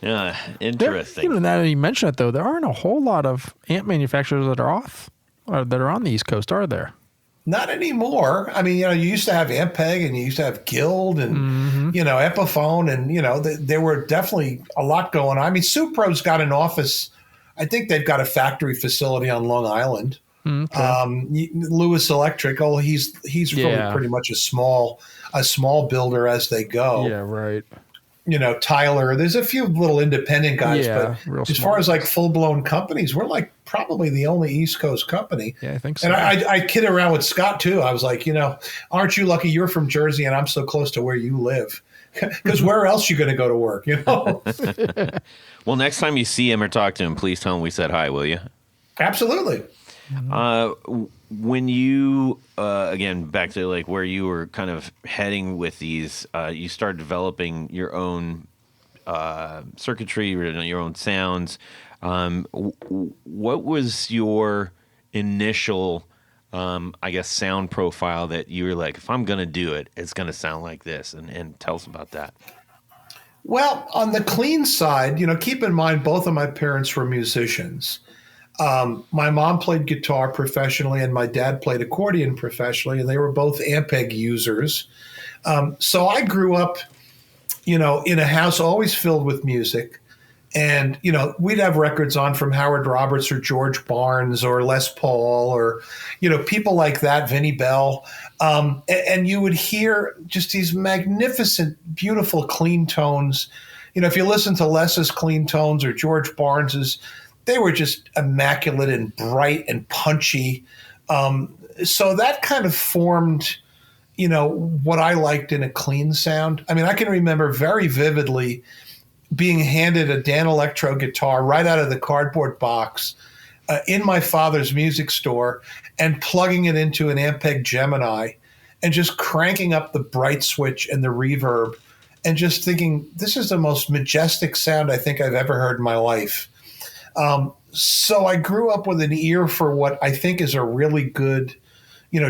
Yeah, interesting. Now that you mention it, though, there aren't a whole lot of amp manufacturers that are on the East Coast, are there? Not anymore. I mean, you used to have Ampeg and you used to have Guild and, Epiphone and, there were definitely a lot going on. I mean, Supro's got an office. I think they've got a factory facility on Long Island. Okay. Lewis Electric. Oh, he's really pretty much a small builder as they go. Yeah, right. Tyler, there's a few little independent guys, but as far as like full-blown companies, we're like probably the only East Coast company. Yeah, I think so. And I kid around with Scott too. I was like, aren't you lucky you're from Jersey and I'm so close to where you live? Because where else are you going to go to work, Well, next time you see him or talk to him, please tell him we said hi, will you? Absolutely. When you, again, back to like where you were kind of heading with these, you started developing your own circuitry, your own sounds. What was your initial, sound profile that you were like, if I'm going to do it, it's going to sound like this? And tell us about that. Well, on the clean side, keep in mind both of my parents were musicians. My mom played guitar professionally and my dad played accordion professionally, and they were both Ampeg users. So I grew up, in a house always filled with music. And, we'd have records on from Howard Roberts or George Barnes or Les Paul or, people like that, Vinnie Bell. And you would hear just these magnificent, beautiful clean tones. If you listen to Les's clean tones or George Barnes's, they were just immaculate and bright and punchy. So that kind of formed, what I liked in a clean sound. I mean, I can remember very vividly being handed a Dan Electro guitar right out of the cardboard box in my father's music store and plugging it into an Ampeg Gemini and just cranking up the bright switch and the reverb and just thinking, this is the most majestic sound I think I've ever heard in my life. So I grew up with an ear for what I think is a really good,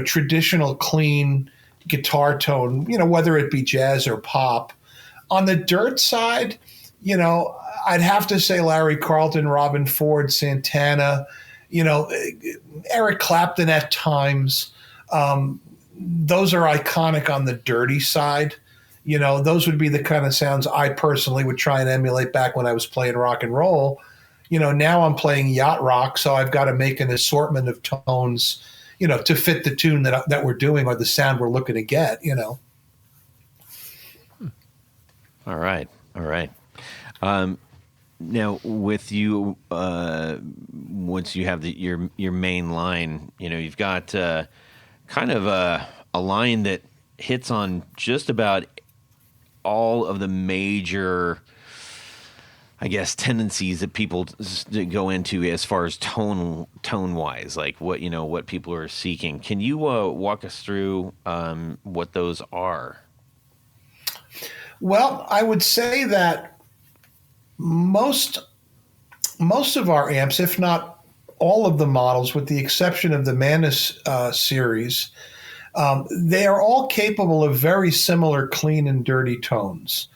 traditional, clean guitar tone, whether it be jazz or pop. On the dirt side, I'd have to say Larry Carlton, Robin Ford, Santana, Eric Clapton at times. Those are iconic on the dirty side. Those would be the kind of sounds I personally would try and emulate back when I was playing rock and roll. Now I'm playing yacht rock, so I've got to make an assortment of tones, to fit the tune that we're doing or the sound we're looking to get, All right. Now, with you, once you have your main line, you've got kind of a line that hits on just about all of the major, I guess, tendencies that people go into as far as tone wise, like what people are seeking. Can you walk us through what those are? Well, I would say that most of our amps, if not all of the models, with the exception of the Manus series, they are all capable of very similar clean and dirty tones.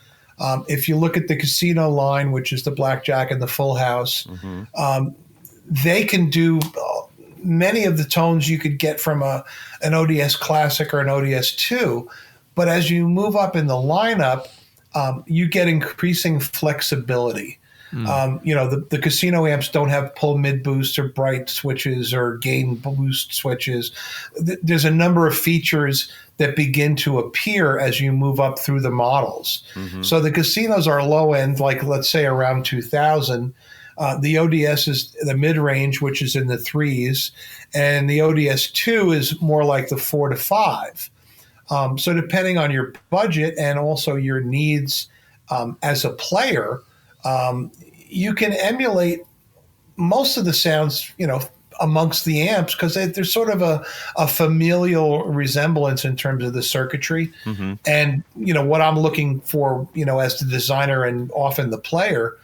If you look at the Casino line, which is the Blackjack and the Full House, they can do many of the tones you could get from an ODS Classic or an ODS 2. But as you move up in the lineup, you get increasing flexibility. The Casino amps don't have pull mid boost or bright switches or gain boost switches. There's a number of features that begin to appear as you move up through the models. So the Casinos are low end, like let's say around 2000. The ODS is the mid range, which is in the 3s, and the ODS 2 is more like the 4 to 5. So depending on your budget and also your needs as a player, you can emulate most of the sounds, amongst the amps, because there's sort of a familial resemblance in terms of the circuitry. And, what I'm looking for, as the designer and often the player.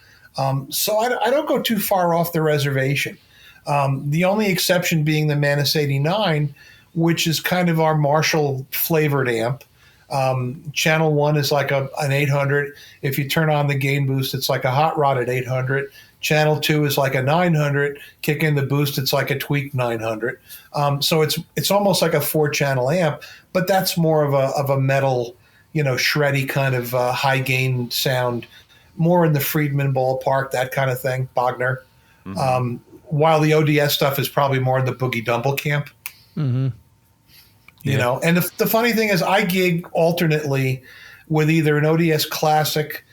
So I don't go too far off the reservation. The only exception being the Manus 89, which is kind of our Marshall flavored amp. Channel 1 is like an 800. If you turn on the gain boost, it's like a hot rod at 800. Channel 2 is like a 900. Kick in the boost, it's like a tweaked 900. So it's almost like a 4-channel amp, but that's more of a metal, shreddy kind of high gain sound, more in the Friedman ballpark, that kind of thing, Bogner. While the ODS stuff is probably more in the Boogie Dumble camp. And the funny thing is I gig alternately with either an ODS Classic,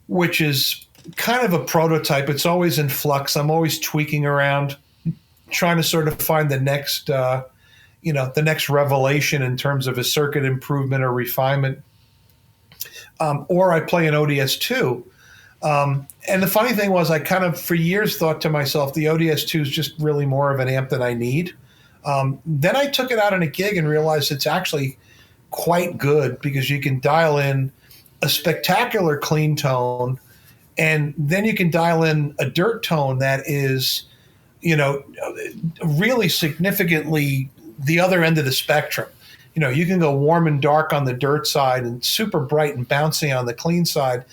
which is kind of a prototype. It's always in flux. I'm always tweaking around, trying to sort of find the next, the next revelation in terms of a circuit improvement or refinement. Or I play an ODS 2. And the funny thing was I kind of for years thought to myself, the ODS 2 is just really more of an amp than I need. Then I took it out on a gig and realized it's actually quite good because you can dial in a spectacular clean tone, and then you can dial in a dirt tone that is, really significantly the other end of the spectrum. You can go warm and dark on the dirt side and super bright and bouncy on the clean side,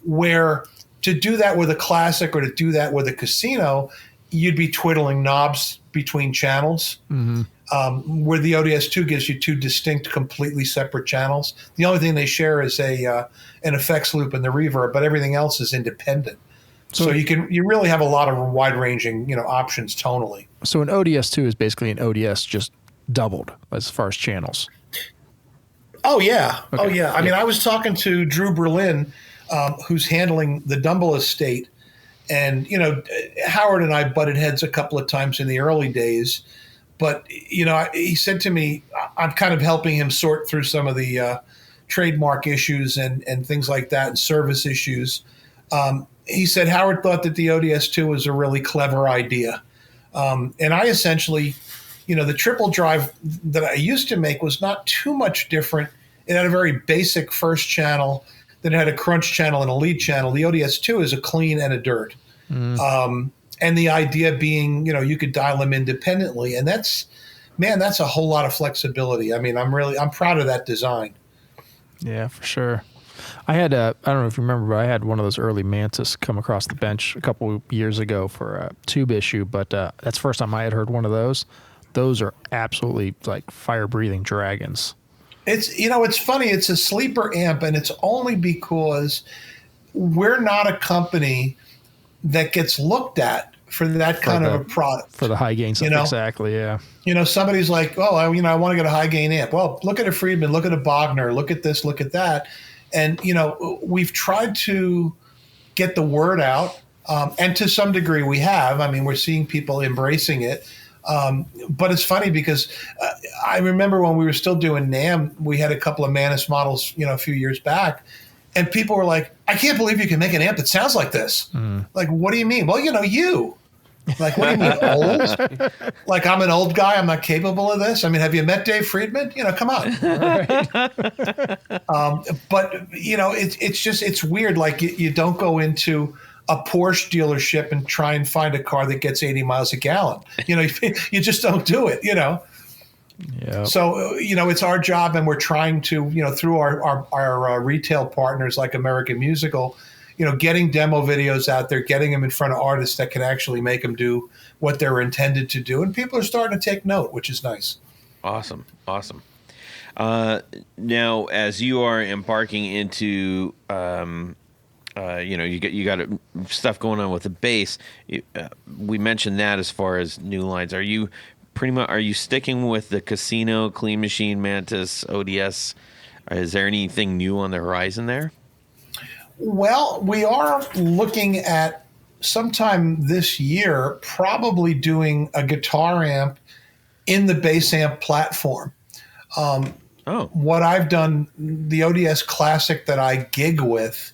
where to do that with a Classic or to do that with a Casino, you'd be twiddling knobs between channels, where the ODS 2 gives you two distinct, completely separate channels. The only thing they share is an effects loop and the reverb, but everything else is independent. So you really have a lot of wide-ranging, options tonally. So an ODS 2 is basically an ODS just doubled as far as channels. Oh, yeah. Okay. Oh, yeah. I mean, I was talking to Drew Berlin, who's handling the Dumble estate. And, Howard and I butted heads a couple of times in the early days. But, he said to me, I'm kind of helping him sort through some of the trademark issues and things like that and service issues. He said Howard thought that the ODS 2 was a really clever idea. And I essentially, the triple drive that I used to make was not too much different. It had a very basic first channel then it had a crunch channel and a lead channel. The ODS2 is a clean and a dirt. And the idea being, you could dial them independently. And that's a whole lot of flexibility. I mean, I'm proud of that design. Yeah, for sure. I had I don't know if you remember, but I had one of those early Mantis come across the bench a couple of years ago for a tube issue, but that's the first time I had heard one of those. Those are absolutely like fire-breathing dragons. It's funny. It's a sleeper amp, and it's only because we're not a company that gets looked at for that kind of a product. For the high gain stuff, exactly, yeah. Somebody's like, oh, I want to get a high gain amp. Well, look at a Friedman, look at a Bogner, look at this, look at that. And, we've tried to get the word out, and to some degree we have. I mean, we're seeing people embracing it. But it's funny because I remember when we were still doing NAMM, we had a couple of Mantis models, a few years back, and people were like, I can't believe you can make an amp that sounds like this. Like, what do you mean? Well, you. Like, what do you mean, old? Like, I'm an old guy. I'm not capable of this. I mean, have you met Dave Friedman? Come on. But, it's weird. Like, you don't go into a Porsche dealership and try and find a car that gets 80 miles a gallon. You just don't do it, Yeah. So, it's our job, and we're trying to, through our retail partners like American Musical, getting demo videos out there, getting them in front of artists that can actually make them do what they're intended to do. And people are starting to take note, which is nice. Awesome. Now, as you are embarking into, you got stuff going on with the bass. We mentioned that as far as new lines. Are you sticking with the Casino, Clean Machine, Mantis, ODS? Is there anything new on the horizon there? Well, we are looking at sometime this year probably doing a guitar amp in the bass amp platform. What I've done, the ODS Classic that I gig with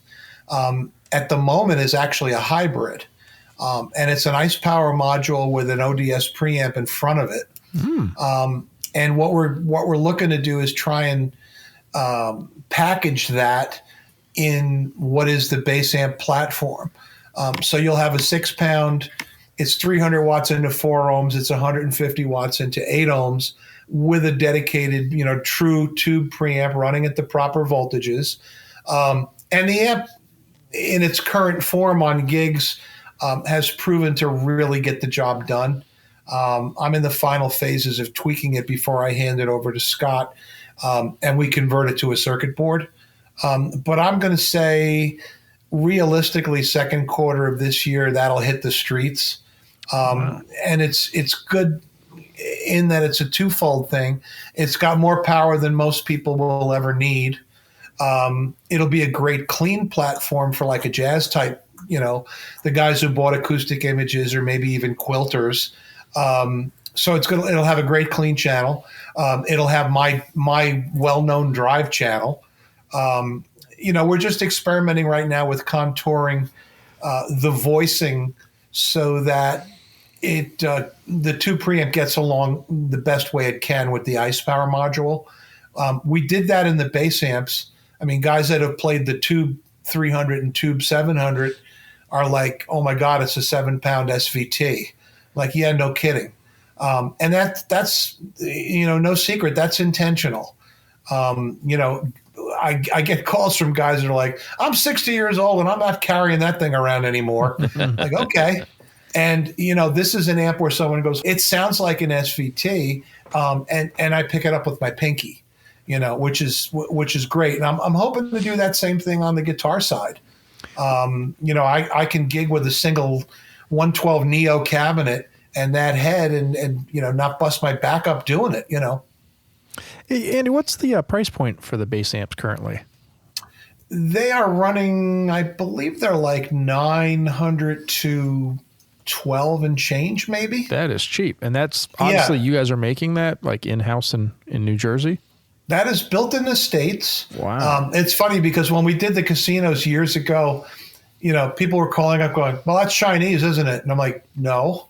at the moment is actually a hybrid. And it's an ice power module with an ODS preamp in front of it. And what we're looking to do is try and package that in what is the bass amp platform. So you'll have a 6-pound, it's 300 watts into 4 ohms, it's 150 watts into 8 ohms with a dedicated, true tube preamp running at the proper voltages. And the amp in its current form on gigs has proven to really get the job done. I'm in the final phases of tweaking it before I hand it over to Scott, and we convert it to a circuit board. But I'm going to say, realistically, second quarter of this year, that'll hit the streets. And it's good in that it's a twofold thing. It's got more power than most people will ever need. It'll be a great clean platform for like a jazz type, the guys who bought Acoustic Images or maybe even quilters. So it'll have a great clean channel. It'll have my well-known drive channel. We're just experimenting right now with contouring the voicing so that the tube preamp gets along the best way it can with the ice power module. We did that in the bass amps. I mean, guys that have played the Tube 300 and Tube 700 are like, oh my God, it's a 7-pound SVT. Like, yeah, no kidding. And that's no secret. That's intentional. I get calls from guys that are like, I'm 60 years old and I'm not carrying that thing around anymore. Like, okay. And, this is an amp where someone goes, it sounds like an SVT. And I pick it up with my pinky, which is great. And I'm hoping to do that same thing on the guitar side. I can gig with a single 112 Neo cabinet and that head and not bust my back up doing it, Hey, Andy, what's the price point for the bass amps currently? They are running, I believe they're like 900 to 12 and change, maybe. That is cheap. And that's honestly, you guys are making that like in-house in New Jersey? That is built in the States. Wow. It's funny because when we did the casinos years ago, people were calling up going, well, that's Chinese, isn't it? And I'm like, no.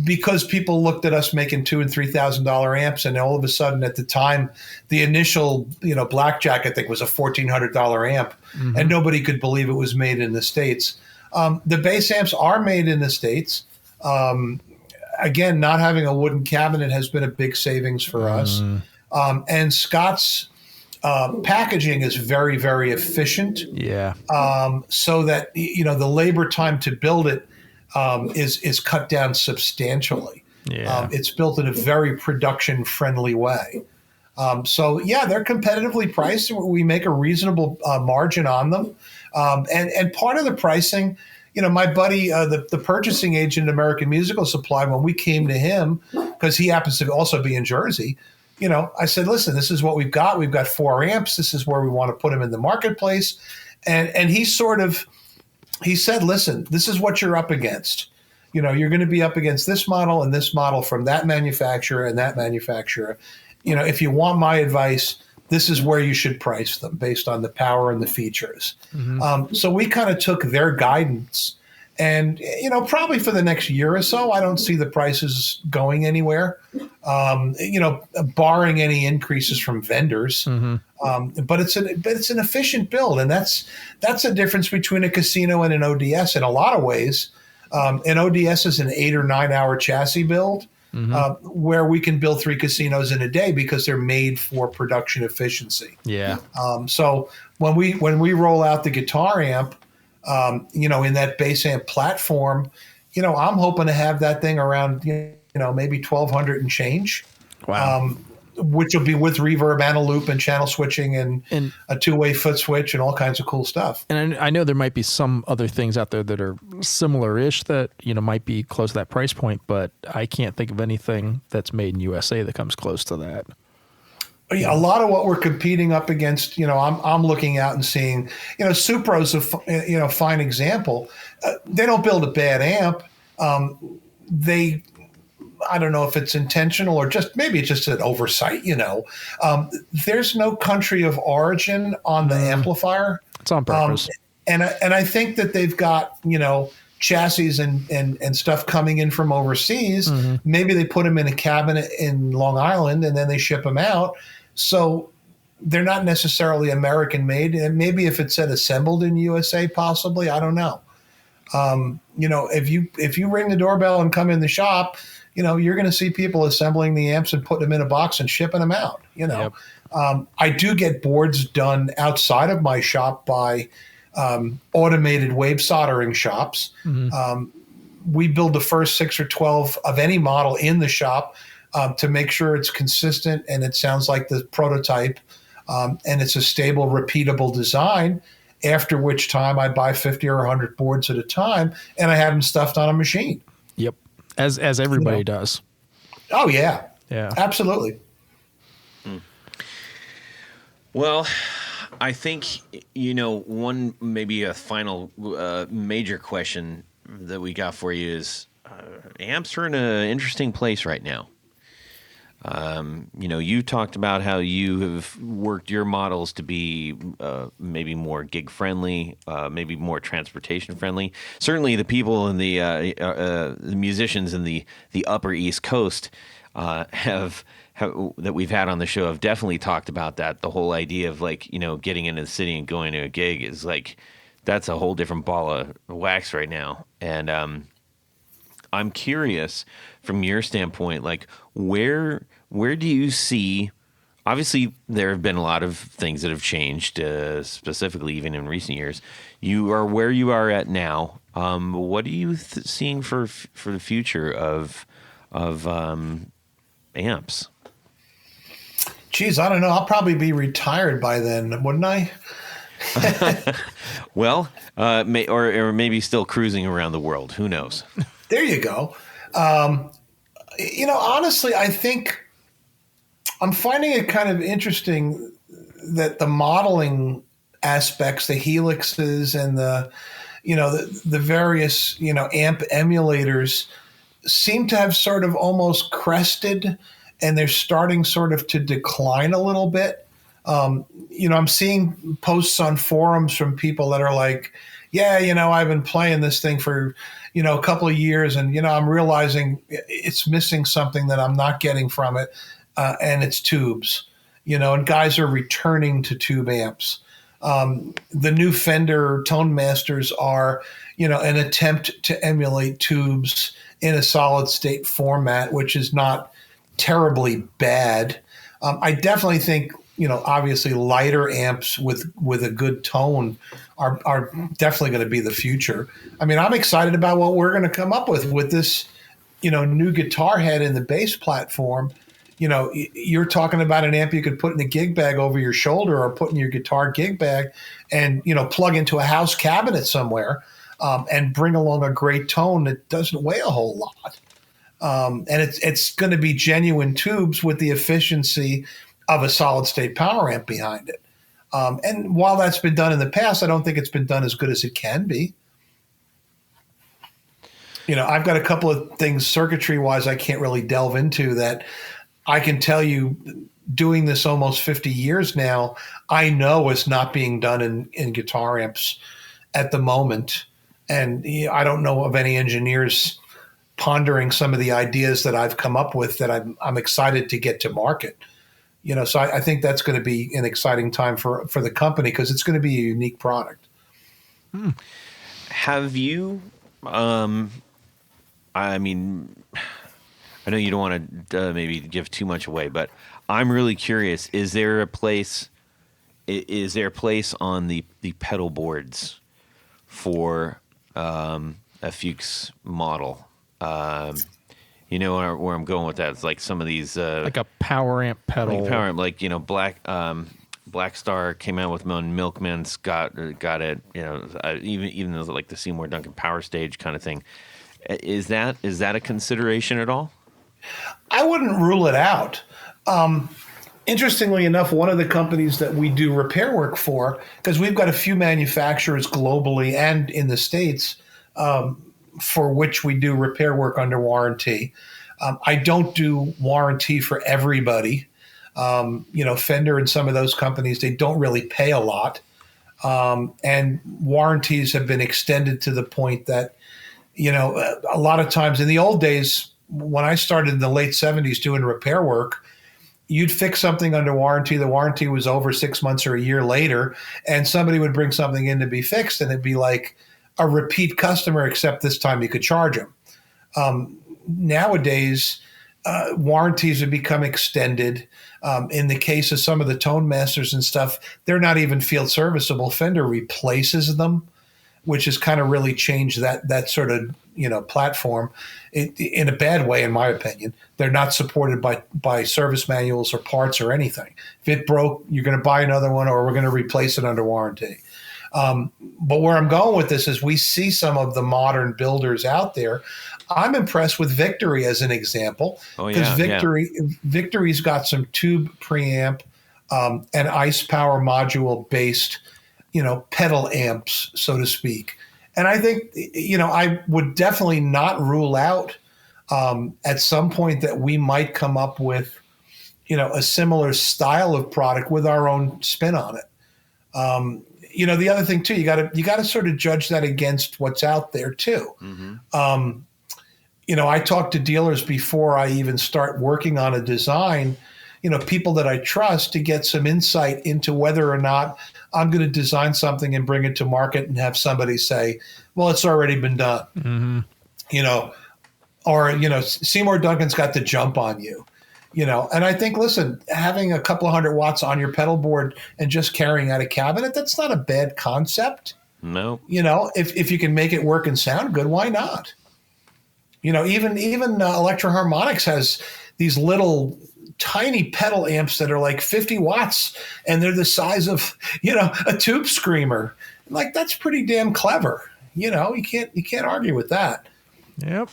because people looked at us making $2,000 and $3,000 amps, and all of a sudden, at the time, the initial Blackjack, I think, was a $1,400 amp, and nobody could believe it was made in the States. The bass amps are made in the States. Again, not having a wooden cabinet has been a big savings for us. And Scott's packaging is very, very efficient. Yeah. So that the labor time to build it is cut down substantially. Yeah. It's built in a very production friendly way. So yeah, they're competitively priced. We make a reasonable margin on them. And part of the pricing, my buddy, the purchasing agent at American Musical Supply, when we came to him, because he happens to also be in Jersey, I said, listen, this is what we've got. We've got 4 amps. This is where we want to put them in the marketplace. And he said, listen, this is what you're up against. You're going to be up against this model and this model from that manufacturer and that manufacturer. If you want my advice, this is where you should price them based on the power and the features. So we kind of took their guidance, and, probably for the next year or so, I don't see the prices going anywhere, barring any increases from vendors. But it's an efficient build. And that's a difference between a casino and an ODS in a lot of ways. An ODS is an 8 or 9 hour chassis build. Where we can build 3 casinos in a day because they're made for production efficiency. Yeah. So when we roll out the guitar amp, in that bass amp platform, I'm hoping to have that thing around, maybe 1,200 and change. Wow. Which will be with reverb and a loop and channel switching and a 2-way foot switch and all kinds of cool stuff. And I know there might be some other things out there that are similar-ish that, might be close to that price point, but I can't think of anything that's made in USA that comes close to that. Yeah, a lot of what we're competing up against, I'm looking out and seeing, Supro's a fine example. They don't build a bad amp. I don't know if it's intentional or maybe it's just an oversight, there's no country of origin on the amplifier. It's on purpose. And I think that they've got, chassis and stuff coming in from overseas. Maybe they put them in a cabinet in Long Island and then they ship them out. So they're not necessarily American made. And maybe if it said assembled in USA, possibly, I don't know. If you ring the doorbell and come in the shop, you're going to see people assembling the amps and putting them in a box and shipping them out. Yep. I do get boards done outside of my shop by automated wave soldering shops. We build the first 6 or 12 of any model in the shop to make sure it's consistent and it sounds like the prototype, and it's a stable, repeatable design. After which time I buy 50 or 100 boards at a time, and I have them stuffed on a machine. Yep. As everybody does. Oh, yeah. Yeah. Absolutely. Well, I think, one maybe a final major question that we got for you is amps are in an interesting place right now. You talked about how you have worked your models to be maybe more gig friendly, maybe more transportation friendly. Certainly, the people in the musicians in the Upper East Coast have that we've had on the show have definitely talked about that. The whole idea of getting into the city and going to a gig is that's a whole different ball of wax right now. And I'm curious from your standpoint, where do you see? Obviously, there have been a lot of things that have changed, specifically even in recent years. You are where you are at now. What are you seeing for the future of amps? Geez, I don't know. I'll probably be retired by then, wouldn't I? Well, or maybe still cruising around the world. Who knows? There you go. Honestly, I think I'm finding it kind of interesting that the modeling aspects, the helixes and the various, amp emulators seem to have sort of almost crested, and they're starting sort of to decline a little bit. I'm seeing posts on forums from people that are like, yeah, I've been playing this thing for, a couple of years, and, I'm realizing it's missing something that I'm not getting from it. And it's tubes, and guys are returning to tube amps. The new Fender Tone Masters are, an attempt to emulate tubes in a solid state format, which is not terribly bad. I definitely think, obviously lighter amps with a good tone are definitely going to be the future. I mean, I'm excited about what we're going to come up with this, new guitar head in the bass platform. You're talking about an amp you could put in a gig bag over your shoulder, or put in your guitar gig bag and, plug into a house cabinet somewhere, and bring along a great tone that doesn't weigh a whole lot. And it's going to be genuine tubes with the efficiency of a solid state power amp behind it. And while that's been done in the past, I don't think it's been done as good as it can be. I've got a couple of things circuitry wise I can't really delve into that I can tell you, doing this almost 50 years now, I know it's not being done in guitar amps at the moment. And I don't know of any engineers pondering some of the ideas that I've come up with that I'm excited to get to market. So I think that's going to be an exciting time for the company, because it's going to be a unique product. Have you, I mean, I know you don't want to maybe give too much away, but I'm really curious. Is there a place on the pedal boards for a Fuchs model? Where I'm going with that. It's like some of these like a power amp pedal. Like power amp, like Black Star came out with Milkman's got it. Even those like the Seymour Duncan Power Stage kind of thing. Is that a consideration at all? I wouldn't rule it out. Interestingly enough, one of the companies that we do repair work for, because we've got a few manufacturers globally and in the States, for which we do repair work under warranty. I don't do warranty for everybody. Fender and some of those companies, they don't really pay a lot. And warranties have been extended to the point that, a lot of times in the old days, when I started in the late 70s doing repair work, you'd fix something under warranty. The warranty was over 6 months or a year later, and somebody would bring something in to be fixed, and it'd be like a repeat customer, except this time you could charge them. Nowadays, warranties have become extended. In the case of some of the Tone Masters and stuff, they're not even field serviceable. Fender replaces them, which has kind of really changed that sort of platform in a bad way, in my opinion. They're not supported by service manuals or parts or anything. If it broke, you're going to buy another one, or we're going to replace it under warranty. But where I'm going with this is we see some of the modern builders out there. I'm impressed with Victory as an example, because Victory's got some tube preamp and ice power module based, pedal amps, so to speak. And I think, I would definitely not rule out at some point that we might come up with, a similar style of product with our own spin on it. The other thing too, you got to sort of judge that against what's out there too. Mm-hmm. I talk to dealers before I even start working on a design, people that I trust, to get some insight into whether or not I'm going to design something and bring it to market and have somebody say, well, it's already been done. Mm-hmm. Or Seymour Duncan's got the jump on you. And I think, listen, having a couple of 100 watts on your pedal board and just carrying out a cabinet, that's not a bad concept. No. If you can make it work and sound good, why not? Even Electro Harmonics has these little tiny pedal amps that are like 50 watts, and they're the size of, a tube screamer. Like, that's pretty damn clever. You can't argue with that. Yep.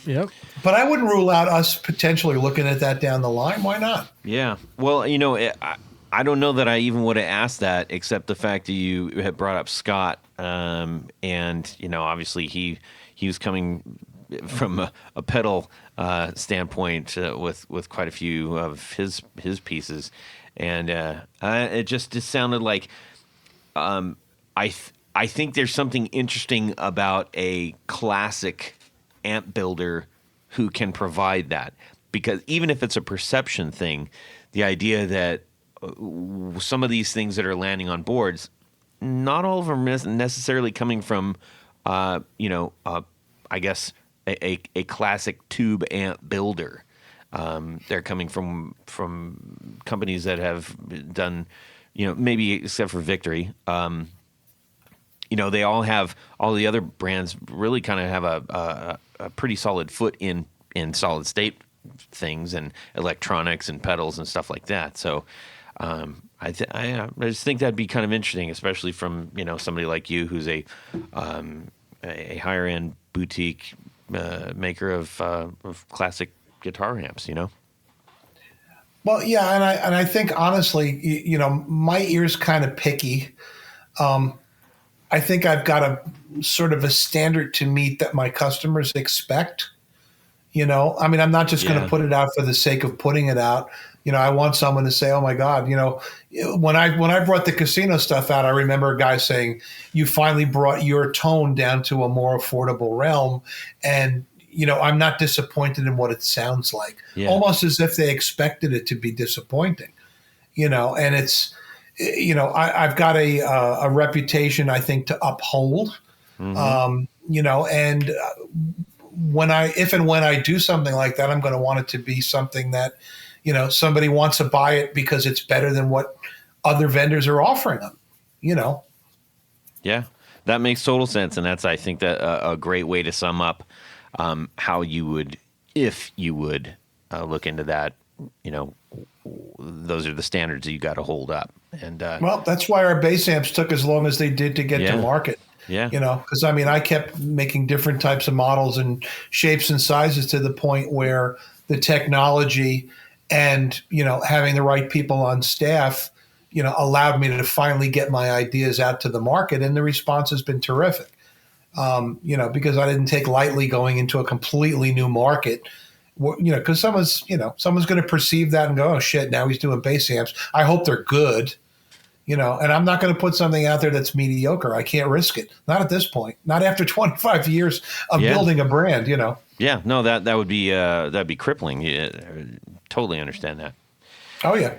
But I wouldn't rule out us potentially looking at that down the line. Why not? Yeah. Well, I don't know that I even would have asked that, except the fact that you had brought up Scott. And, obviously he was coming from a pedal standpoint with quite a few of his pieces, and it just sounded like I think there's something interesting about a classic amp builder who can provide that, because even if it's a perception thing, the idea that some of these things that are landing on boards, not all of them are necessarily coming from, I guess a classic tube amp builder. They're coming from companies that have done, maybe except for Victory. They all the other brands really kind of have a pretty solid foot in solid state things and electronics and pedals and stuff like that. So I just think that'd be kind of interesting, especially from somebody like you who's a higher end boutique maker of classic guitar amps. Well, yeah, and I think honestly, my ear's kind of picky. I think I've got a sort of a standard to meet that my customers expect. I'm not just going to put it out for the sake of putting it out. I want someone to say, "Oh my God!" When I brought the casino stuff out, I remember a guy saying, "You finally brought your tone down to a more affordable realm," and I'm not disappointed in what it sounds like. Yeah. Almost as if they expected it to be disappointing. And it's. I've got a reputation, I think, to uphold. Mm-hmm. And if and when I do something like that, I'm going to want it to be something that, somebody wants to buy it because it's better than what other vendors are offering them. Yeah, that makes total sense, and that's, I think, that a great way to sum up how you would, if you would, look into that. Those are the standards that you got to hold up. And well, that's why our bass amps took as long as they did to get to market. Yeah. Because I kept making different types of models and shapes and sizes to the point where the technology and, having the right people on staff, allowed me to finally get my ideas out to the market. And the response has been terrific. Because I didn't take lightly going into a completely new market. Because someone's going to perceive that and go, "Oh shit, now he's doing bass amps. I hope they're good." And I'm not going to put something out there that's mediocre. I can't risk it. Not at this point. Not after 25 years of building a brand. Yeah, no, that would be that'd be crippling. Totally understand that. Oh yeah.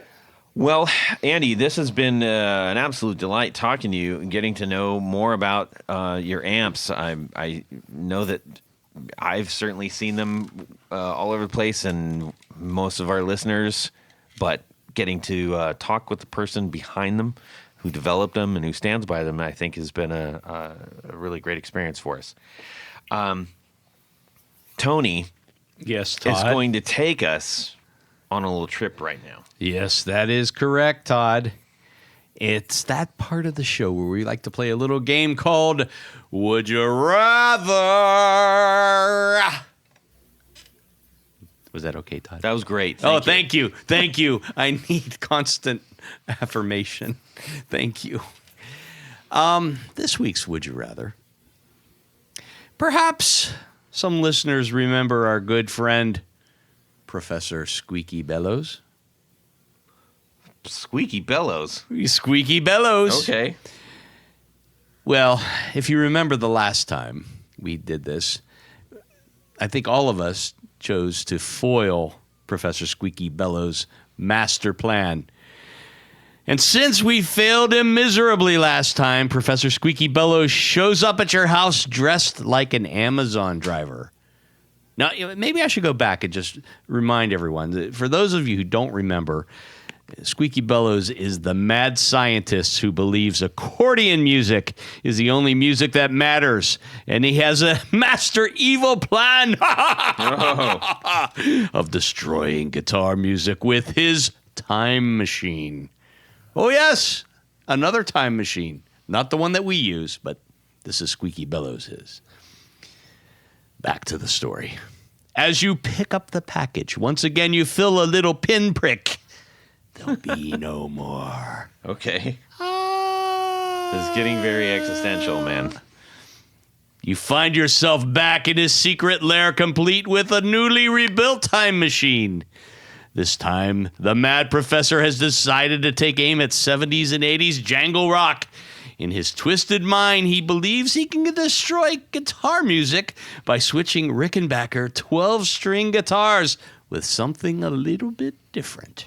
Well, Andy, this has been an absolute delight talking to you and getting to know more about your amps. I know that I've certainly seen them all over the place, and most of our listeners, but getting to talk with the person behind them who developed them and who stands by them, I think has been a really great experience for us. Tony Yes, Todd. is going to take us on a little trip right now. Yes, that is correct, Todd. It's that part of the show where we like to play a little game called Would You Rather? Was that okay, Todd? That was great. Thank you. Thank you. I need constant affirmation. Thank you. This week's Would You Rather. Perhaps some listeners remember our good friend, Professor Squeaky Bellows. Squeaky Bellows. Squeaky Bellows. Okay. Well, if you remember the last time we did this, I think all of us chose to foil Professor Squeaky Bellows' master plan. And since we failed him miserably last time, Professor Squeaky Bellows shows up at your house dressed like an Amazon driver. Now, maybe I should go back and just remind everyone that for those of you who don't remember, Squeaky Bellows is the mad scientist who believes accordion music is the only music that matters. And he has a master evil plan of destroying guitar music with his time machine. Oh, yes, another time machine. Not the one that we use, but this is Squeaky Bellows'. Back to the story. As you pick up the package, once again you feel a little pinprick. There'll be no more. Okay. This is getting very existential, man. You find yourself back in his secret lair, complete with a newly rebuilt time machine. This time, the mad professor has decided to take aim at 70s and 80s jangle rock. In his twisted mind, he believes he can destroy guitar music by switching Rickenbacker 12-string guitars with something a little bit different.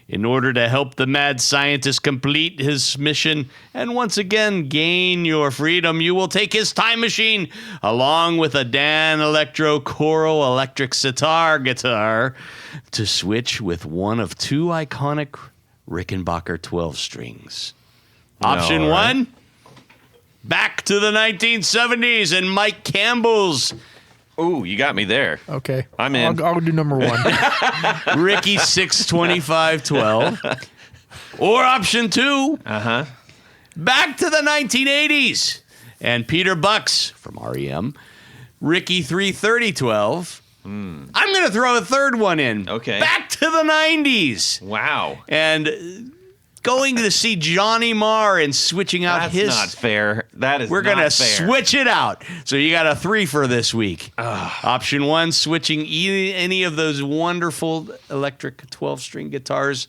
In order to help the mad scientist complete his mission and once again gain your freedom, you will take his time machine along with a Dan Electro Choral electric sitar guitar to switch with one of two iconic Rickenbacker 12 strings. Option one, back to the 1970s and Mike Campbell's Ooh, you got me there. Okay. I'm in. I'll do number one. Ricky 62512. Or option two, back to the 1980s and Peter Bucks from REM, Ricky 33012. I'm going to throw a third one in. Okay. Back to the 90s. Wow. And going to see Johnny Marr and switching out That's his... not fair. That is We're not going to fair. switch it out. So you got a 3 for this week. Option one, switching any of those wonderful electric 12-string guitars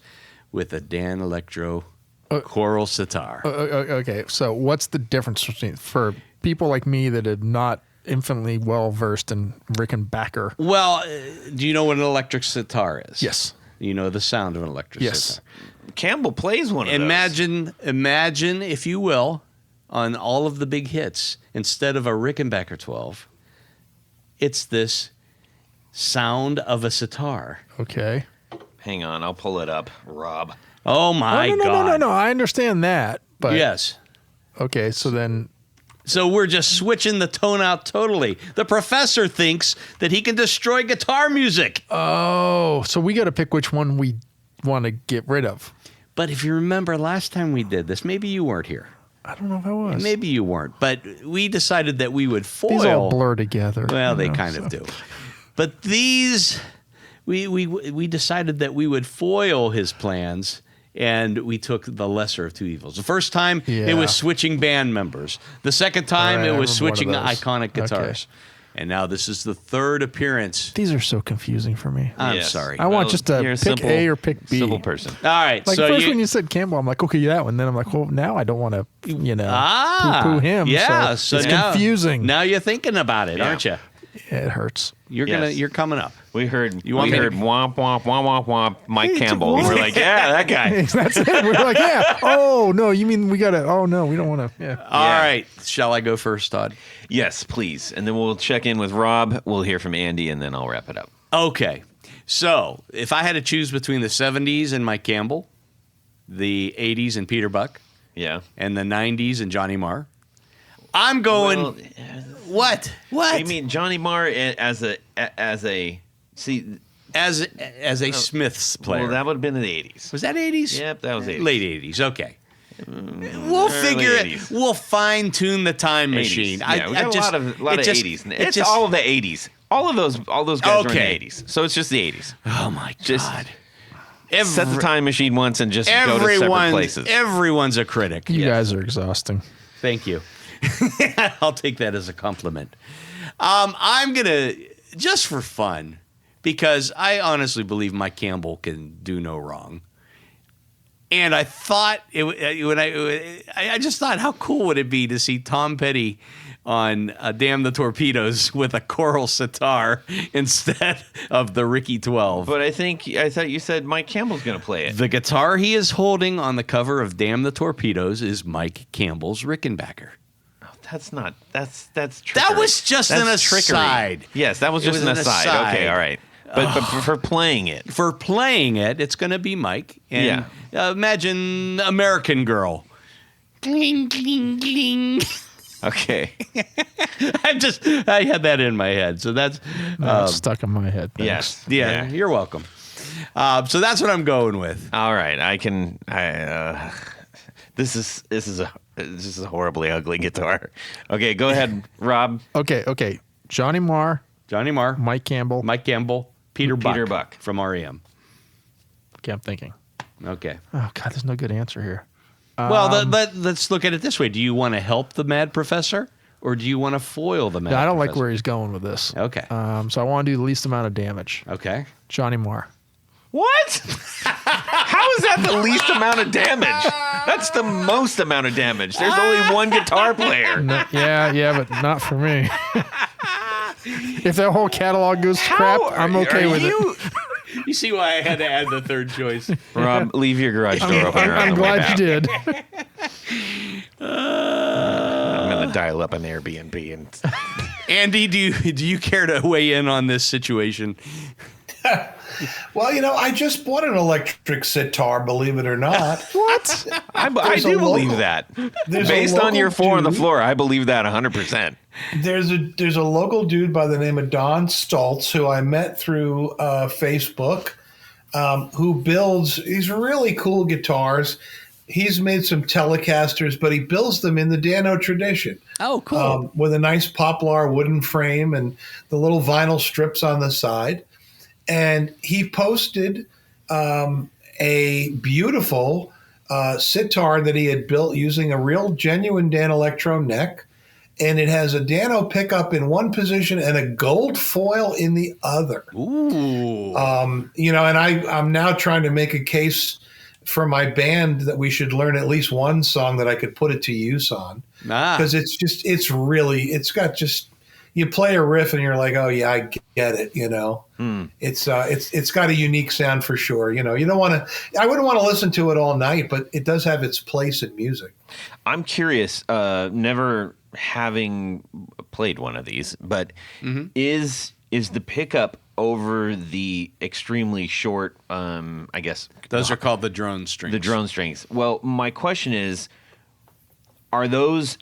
with a Dan Electro choral sitar. Okay, so what's the difference between for people like me that are not infinitely well versed in Rickenbacker? Well, do you know what an electric sitar is? Yes. You know the sound of an electric sitar. Campbell plays one of Imagine, if you will, on all of the big hits, instead of a Rickenbacker 12, it's this sound of a sitar. Okay. those. Hang on, I'll pull it up, Rob. Oh my God! No. I understand that, but Yes. Okay, so then So we're just switching the tone out totally. The professor thinks that he can destroy guitar music. so we got to pick which one we want to get rid of. But if you remember last time we did this, maybe you weren't here. I don't know if I was. Maybe you weren't. But we decided that we would foil. These all blur together. Well, they you know, kind so. of do. But these, we decided that we would foil his plans, and we took the lesser of two evils. The first time, it Yeah. was switching band members. The second time, All right, it I was remember switching one of those. iconic guitars. And now this is the third appearance. These are so confusing for me. I'm Yes. sorry. I want Well, just to you're a pick simple- A or pick B. Simple person. All right. Like so first when you said Campbell, I'm like, okay, that one. Then I'm like, well, now I don't want to, poo-poo him. Yeah. so it's now, confusing. Now you're thinking about it, aren't you? It hurts. Yes. You're coming up. We heard You want me to- womp womp womp womp womp Mike Hey, Campbell. And we're like, yeah, that guy. That's it. We're like, yeah. Oh no, you mean we gotta? Oh no, we don't want to. Yeah. All Yeah. right. Shall I go first, Todd? Yes, please. And then we'll check in with Rob. We'll hear from Andy, and then I'll wrap it up. Okay. So if I had to choose between the 70s and Mike Campbell, the 80s and Peter Buck, Yeah. and the 90s and Johnny Marr, I'm going. Well, What? I mean, Johnny Marr as a see. As a Smiths player. Well, that would have been in the 80s. Was that 80s? Yep, that was 80s. Late 80s. Okay. We'll early figure it. 80s. We'll fine tune the time 80s. machine. Yeah, we got a lot of 80s. It's all of the 80s. All those guys were in Okay. the 80s. So it's just the 80s. Oh my Just God. Set the time machine once and just go to separate places. Everyone's a critic. You guys are exhausting. Thank you. I'll take that as a compliment. I'm going to, just for fun, because I honestly believe Mike Campbell can do no wrong. And I thought, I just thought, how cool would it be to see Tom Petty on Damn the Torpedoes with a choral sitar instead of the Ricky 12. But I thought you said Mike Campbell's going to play it. The guitar he is holding on the cover of Damn the Torpedoes is Mike Campbell's Rickenbacker. That's trickery. That was just an That's trickery. aside. Yes, that was It just was an an aside. aside. Okay, all right. But for playing it. For playing it, it's going to be Mike. And imagine American Girl. Cling, cling, cling. Okay. I had that in my head. So that's, It's stuck in my head. Thanks. Yes. yeah, you're welcome. So that's what I'm going with. All right. This is a horribly ugly guitar. Okay, go ahead, Rob. Okay. Johnny Marr, Johnny Marr, Mike Campbell. Mike Campbell, Peter Buck. from REM. Okay, I'm thinking. Okay. Oh God, there's no good answer here. Well, let's look at it this way. Do you want to help the mad professor, or do you want to foil the Mad I don't like Professor? where he's going with this. Okay. So I want to do the least amount of damage. Okay. Johnny Marr. What? How is that the least amount of damage? That's the most amount of damage. There's only one guitar player. No, yeah, but not for me. If that whole catalog goes to crap, I'm okay with it. You see why I had to add the third choice. Rob, leave your garage door open. I'm glad you did. I'm going to dial up an Airbnb. And Andy, do you care to weigh in on this situation? Well, I just bought an electric sitar, believe it or not. What? I do believe that. Based on your four on the floor, I believe that 100%. There's a local dude by the name of Don Stoltz who I met through Facebook, who builds these really cool guitars. He's made some Telecasters, but he builds them in the Dano tradition. Oh, cool. With a nice poplar wooden frame and the little vinyl strips on the side. And he posted a beautiful sitar that he had built using a real genuine Dan Electro neck. And it has a Dano pickup in one position and a gold foil in the other. Ooh. And I'm now trying to make a case for my band that we should learn at least one song that I could put it to use on. Because it's got just, you play a riff and you're like, oh yeah, I get it. It's got a unique sound for sure. I wouldn't want to listen to it all night, but it does have its place in music. I'm curious, never having played one of these, but is the pickup over the extremely short, I guess. Those are called the drone strings. The drone strings. Well, my question is, are those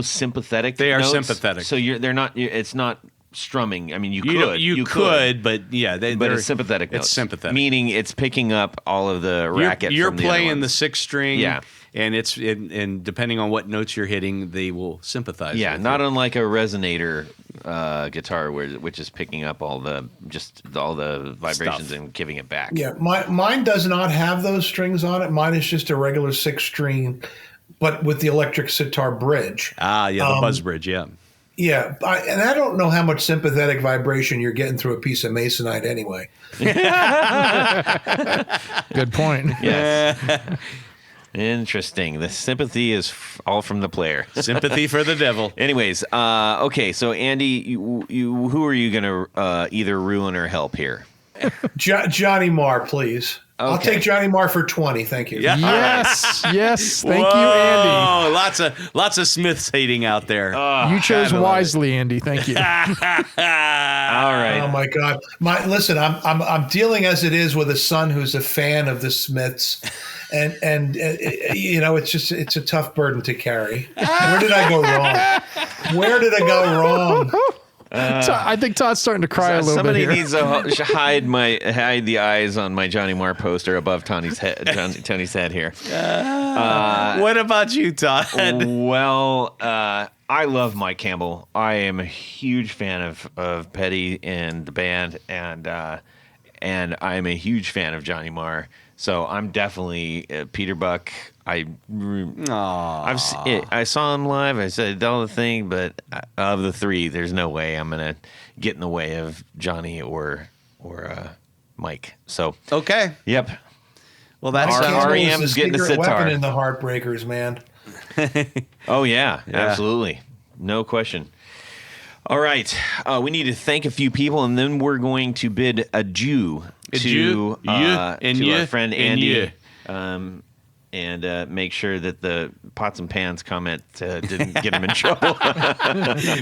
sympathetic? They are notes? sympathetic. So it's not strumming. I mean, you could, but yeah, but it's sympathetic. It's notes, sympathetic, meaning it's picking up all of the racket. You're from the playing other the ones. sixth string, Yeah. and and depending on what notes you're hitting, they will sympathize. Yeah, with not you. unlike a resonator guitar, which is picking up all the vibrations Stuff. and giving it back. Yeah, mine does not have those strings on it. Mine is just a regular 6-string, but with the electric sitar bridge. The buzz bridge, yeah. Yeah, and I don't know how much sympathetic vibration you're getting through a piece of masonite anyway. Good point. Yes. Interesting. The sympathy is all from the player. Sympathy for the devil. Anyways, okay. So Andy, who are you gonna either ruin or help here? Johnny Marr, please. Okay. I'll take Johnny Marr for 20. Thank you. Yeah. Yes. Thank you, Andy. Oh, lots of Smiths hating out there. You chose wisely, Andy. Thank you. All right. Oh my God! Listen, I'm dealing as it is with a son who's a fan of the Smiths, and it's a tough burden to carry. Where did I go wrong? I think Todd's starting to cry a little bit Somebody here. needs to hide the eyes on my Johnny Marr poster above Tony's head here. What about you, Todd? Well, I love Mike Campbell. I am a huge fan of Petty and the band, and I'm a huge fan of Johnny Marr. So I'm definitely Peter Buck. I saw him live. I said all the thing, but of the three, there's no way I'm gonna get in the way of Johnny or Mike. So Okay. yep. Well, that's REM's getting the secret sitar. weapon in the Heartbreakers, man. Oh yeah, absolutely, no question. All right, we need to thank a few people, and then we're going to bid adieu to our friend Andy, and make sure that the pots and pans comment didn't get him in trouble.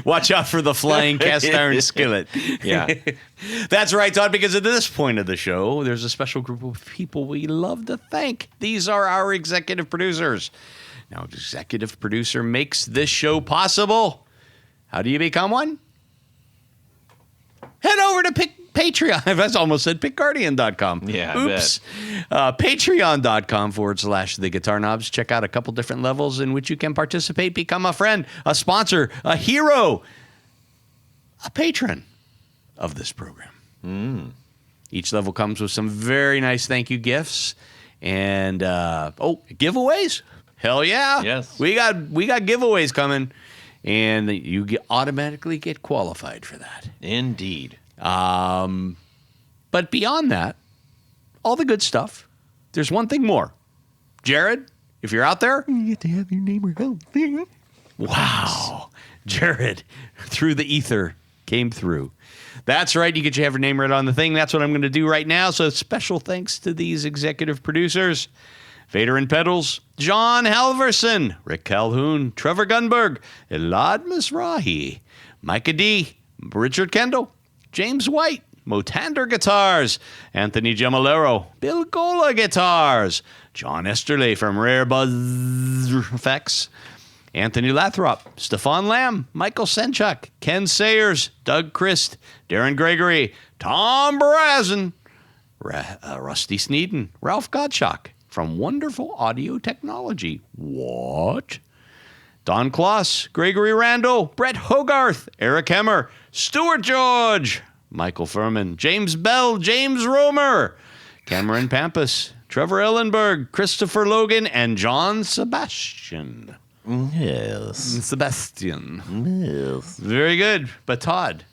Watch out for the flying cast iron skillet. Yeah. That's right, Todd, because at this point of the show, there's a special group of people we love to thank. These are our executive producers. Now, executive producer makes this show possible. How do you become one? Head over to Patreon. I almost said pickguardian.com. Yeah, oops. Patreon.com/The Guitar Knobs. Check out a couple different levels in which you can participate, become a friend, a sponsor, a hero, a patron of this program. Each level comes with some very nice thank you gifts and giveaways. Hell yeah. Yes. We got giveaways coming. and you automatically get qualified for that. Indeed. But beyond that, all the good stuff, there's one thing more. Jared, if you're out there, You get to have your neighbor help. wow. Jared, through the ether, came through. That's right. You get to have your name right on the thing. That's what I'm going to do right now. So special thanks to these executive producers. Vader and Pedals, John Halverson, Rick Calhoun, Trevor Gunberg, Elad Mizrahi, Micah D, Richard Kendall, James White, Motander Guitars, Anthony Gemalero, Bill Gola Guitars, John Esterle from Rare Buzz Effects, Anthony Lathrop, Stefan Lamb, Michael Senchuk, Ken Sayers, Doug Christ, Darren Gregory, Tom Brazen, Rusty Sneeden, Ralph Gottschalk from Wonderful Audio Technology. What? Don Kloss, Gregory Randall, Brett Hogarth, Eric Hemmer, Stuart George, Michael Furman, James Bell, James Romer, Cameron Pampas, Trevor Ellenberg, Christopher Logan, and John Sebastian. Yes. Sebastian. Yes. Very good. But Todd,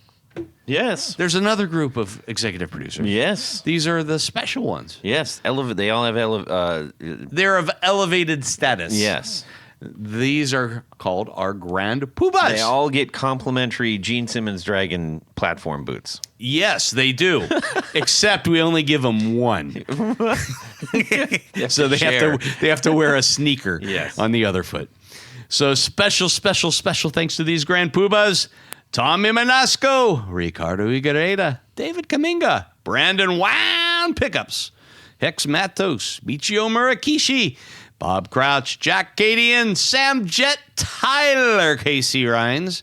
Yes. there's another group of executive producers. Yes. These are the special ones. Yes. They all have They're of elevated status. yes. These are called our Grand Poobahs. They all get complimentary Gene Simmons Dragon platform boots. Yes, they do. Except we only give them one. So they have to wear a sneaker Yes. on the other foot. So special thanks to these Grand Poobahs. Tom Imanasco, Ricardo Iguareda, David Kaminga, Brandon Wound Pickups, Hex Matos, Michio Murakishi, Bob Crouch, Jack Cadian, Sam Jett, Tyler Casey Rhines,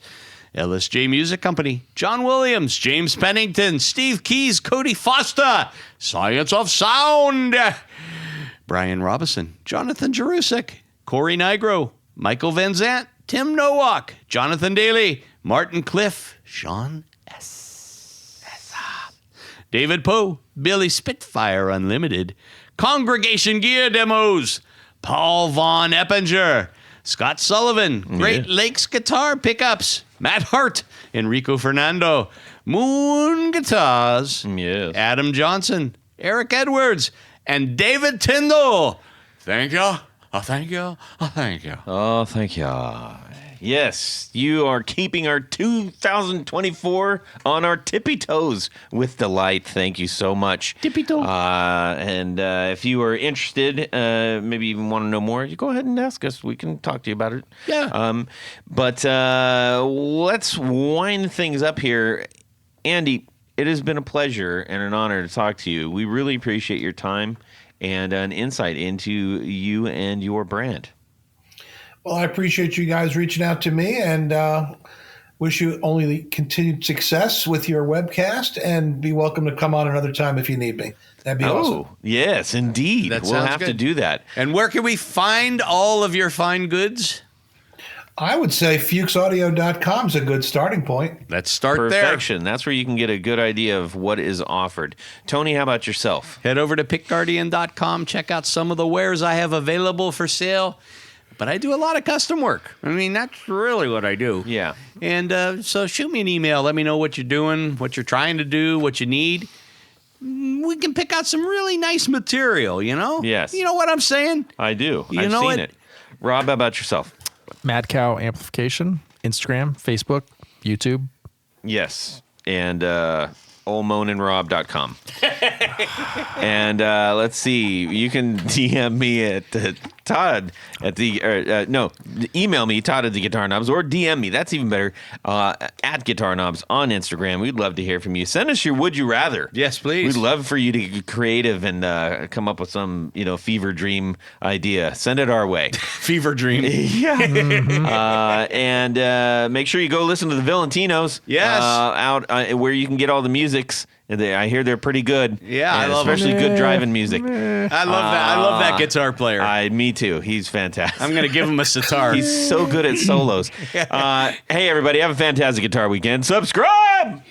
LSJ Music Company, John Williams, James Pennington, Steve Keys, Cody Foster, Science of Sound, Brian Robinson, Jonathan Jerusik, Corey Nigro, Michael Van Zant, Tim Nowak, Jonathan Daly, Martin Cliff, Sean S. David Poe, Billy Spitfire Unlimited, Congregation Gear Demos, Paul Von Eppinger, Scott Sullivan, Great Lakes Guitar Pickups, Matt Hart, Enrico Fernando, Moon Guitars, Yes. Adam Johnson, Eric Edwards, and David Tyndall. Thank you. Thank you. Thank you. Oh, thank you. Yes, you are keeping our 2024 on our tippy toes with delight. Thank you so much. Tippy toe. And if you are interested, maybe even want to know more, you go ahead and ask us. We can talk to you about it. Yeah. But let's wind things up here. Andy, it has been a pleasure and an honor to talk to you. We really appreciate your time and an insight into you and your brand. Well, I appreciate you guys reaching out to me, and wish you only the continued success with your webcast, and be welcome to come on another time if you need me. That'd be awesome. Yes, indeed. That We'll sounds have to good. do that. And where can we find all of your fine goods? I would say fuchsaudio.com is a good starting point. Let's start there. Perfection. That's where you can get a good idea of what is offered. Tony, how about yourself? Head over to pickguardian.com. Check out some of the wares I have available for sale. But I do a lot of custom work. I mean, that's really what I do. Yeah. And so shoot me an email. Let me know what you're doing, what you're trying to do, what you need. We can pick out some really nice material, you know? Yes. You know what I'm saying? I do. You I've know seen what? it. Rob, how about yourself? Mad Cow Amplification, Instagram, Facebook, YouTube. Yes. And oldmoanandrob.com. And let's see. You can DM me at Todd at the no, email me Todd at the Guitar Knobs, or DM me. That's even better. At Guitar Knobs on Instagram. We'd love to hear from you. Send us your Would You Rather. Yes, please. We'd love for you to get creative and come up with some fever dream idea. Send it our way. Fever dream. Yeah. And make sure you go listen to the Valentinos. Yes. Out where you can get all the musics. I hear they're pretty good. Yeah, I And love 'em. especially good driving music. I love that. I love that guitar player. Me too. He's fantastic. I'm going to give him a sitar. He's so good at solos. Hey, everybody, have a fantastic guitar weekend. Subscribe!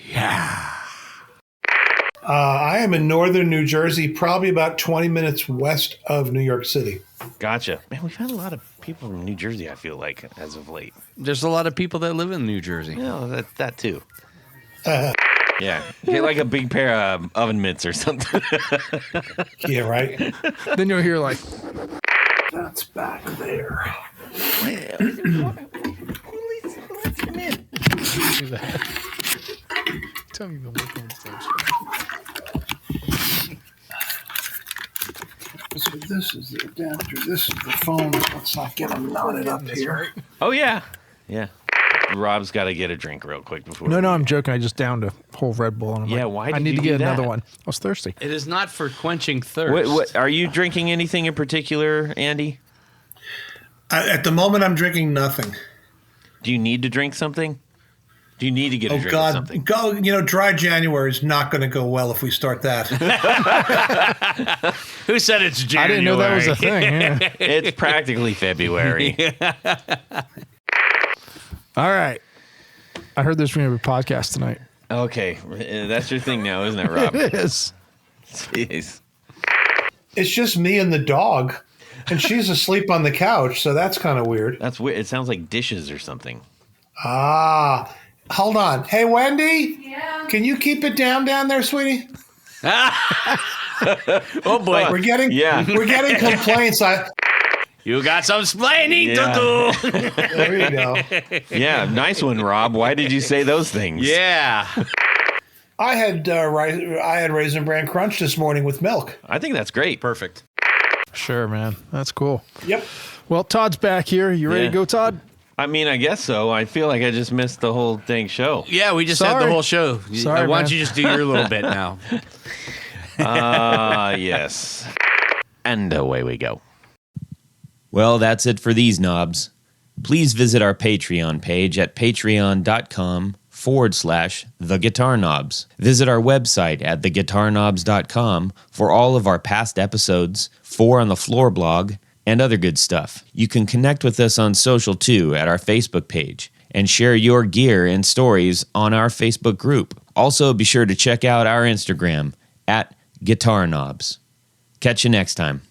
I am in northern New Jersey, probably about 20 minutes west of New York City. Gotcha. Man, we've had a lot of people from New Jersey, I feel like, as of late. There's a lot of people that live in New Jersey. Yeah, that too. Yeah. Get like a big pair of oven mitts or something. Yeah, right? Then you'll hear like, That's back there. tell me the So this is the adapter. This is the phone. Let's not get them knotted up here. Oh, yeah. Yeah. Rob's got to get a drink real quick before. No, I'm joking. I just downed a whole Red Bull. And I'm Yeah, like, why I did need you to do get another that? one. I was thirsty. It is not for quenching thirst. What, are you drinking anything in particular, Andy? At the moment, I'm drinking nothing. Do you need to drink something? Do you need to get a Oh, drink God. of something? Dry January is not going to go well if we start that. Who said it's January? I didn't know that was a thing. Yeah. It's practically February. All right. I heard there's going to be a podcast tonight. Okay. That's your thing now, isn't it, Rob? It is. Jeez. It's just me and the dog, and she's asleep on the couch, so that's kind of weird. That's weird. It sounds like dishes or something. Ah, hold on. Hey, Wendy? Yeah? Can you keep it down there, sweetie? Oh, boy. We're getting complaints. You got some splaining to do. There you go. Yeah, nice one, Rob. Why did you say those things? Yeah. I had Raisin Bran Crunch this morning with milk. I think that's great. Perfect. Sure, man. That's cool. Yep. Well, Todd's back here. You ready Yeah. to go, Todd? I mean, I guess so. I feel like I just missed the whole dang show. Yeah, we just had Sorry. the whole show. Sorry, Why don't man. you just do your little bit now? Yes. And away we go. Well, that's it for these knobs. Please visit our Patreon page at patreon.com/theguitarknobs. Visit our website at theguitarknobs.com for all of our past episodes, 4 on the Floor blog, and other good stuff. You can connect with us on social too at our Facebook page and share your gear and stories on our Facebook group. Also, be sure to check out our Instagram at Guitar Knobs. Catch you next time.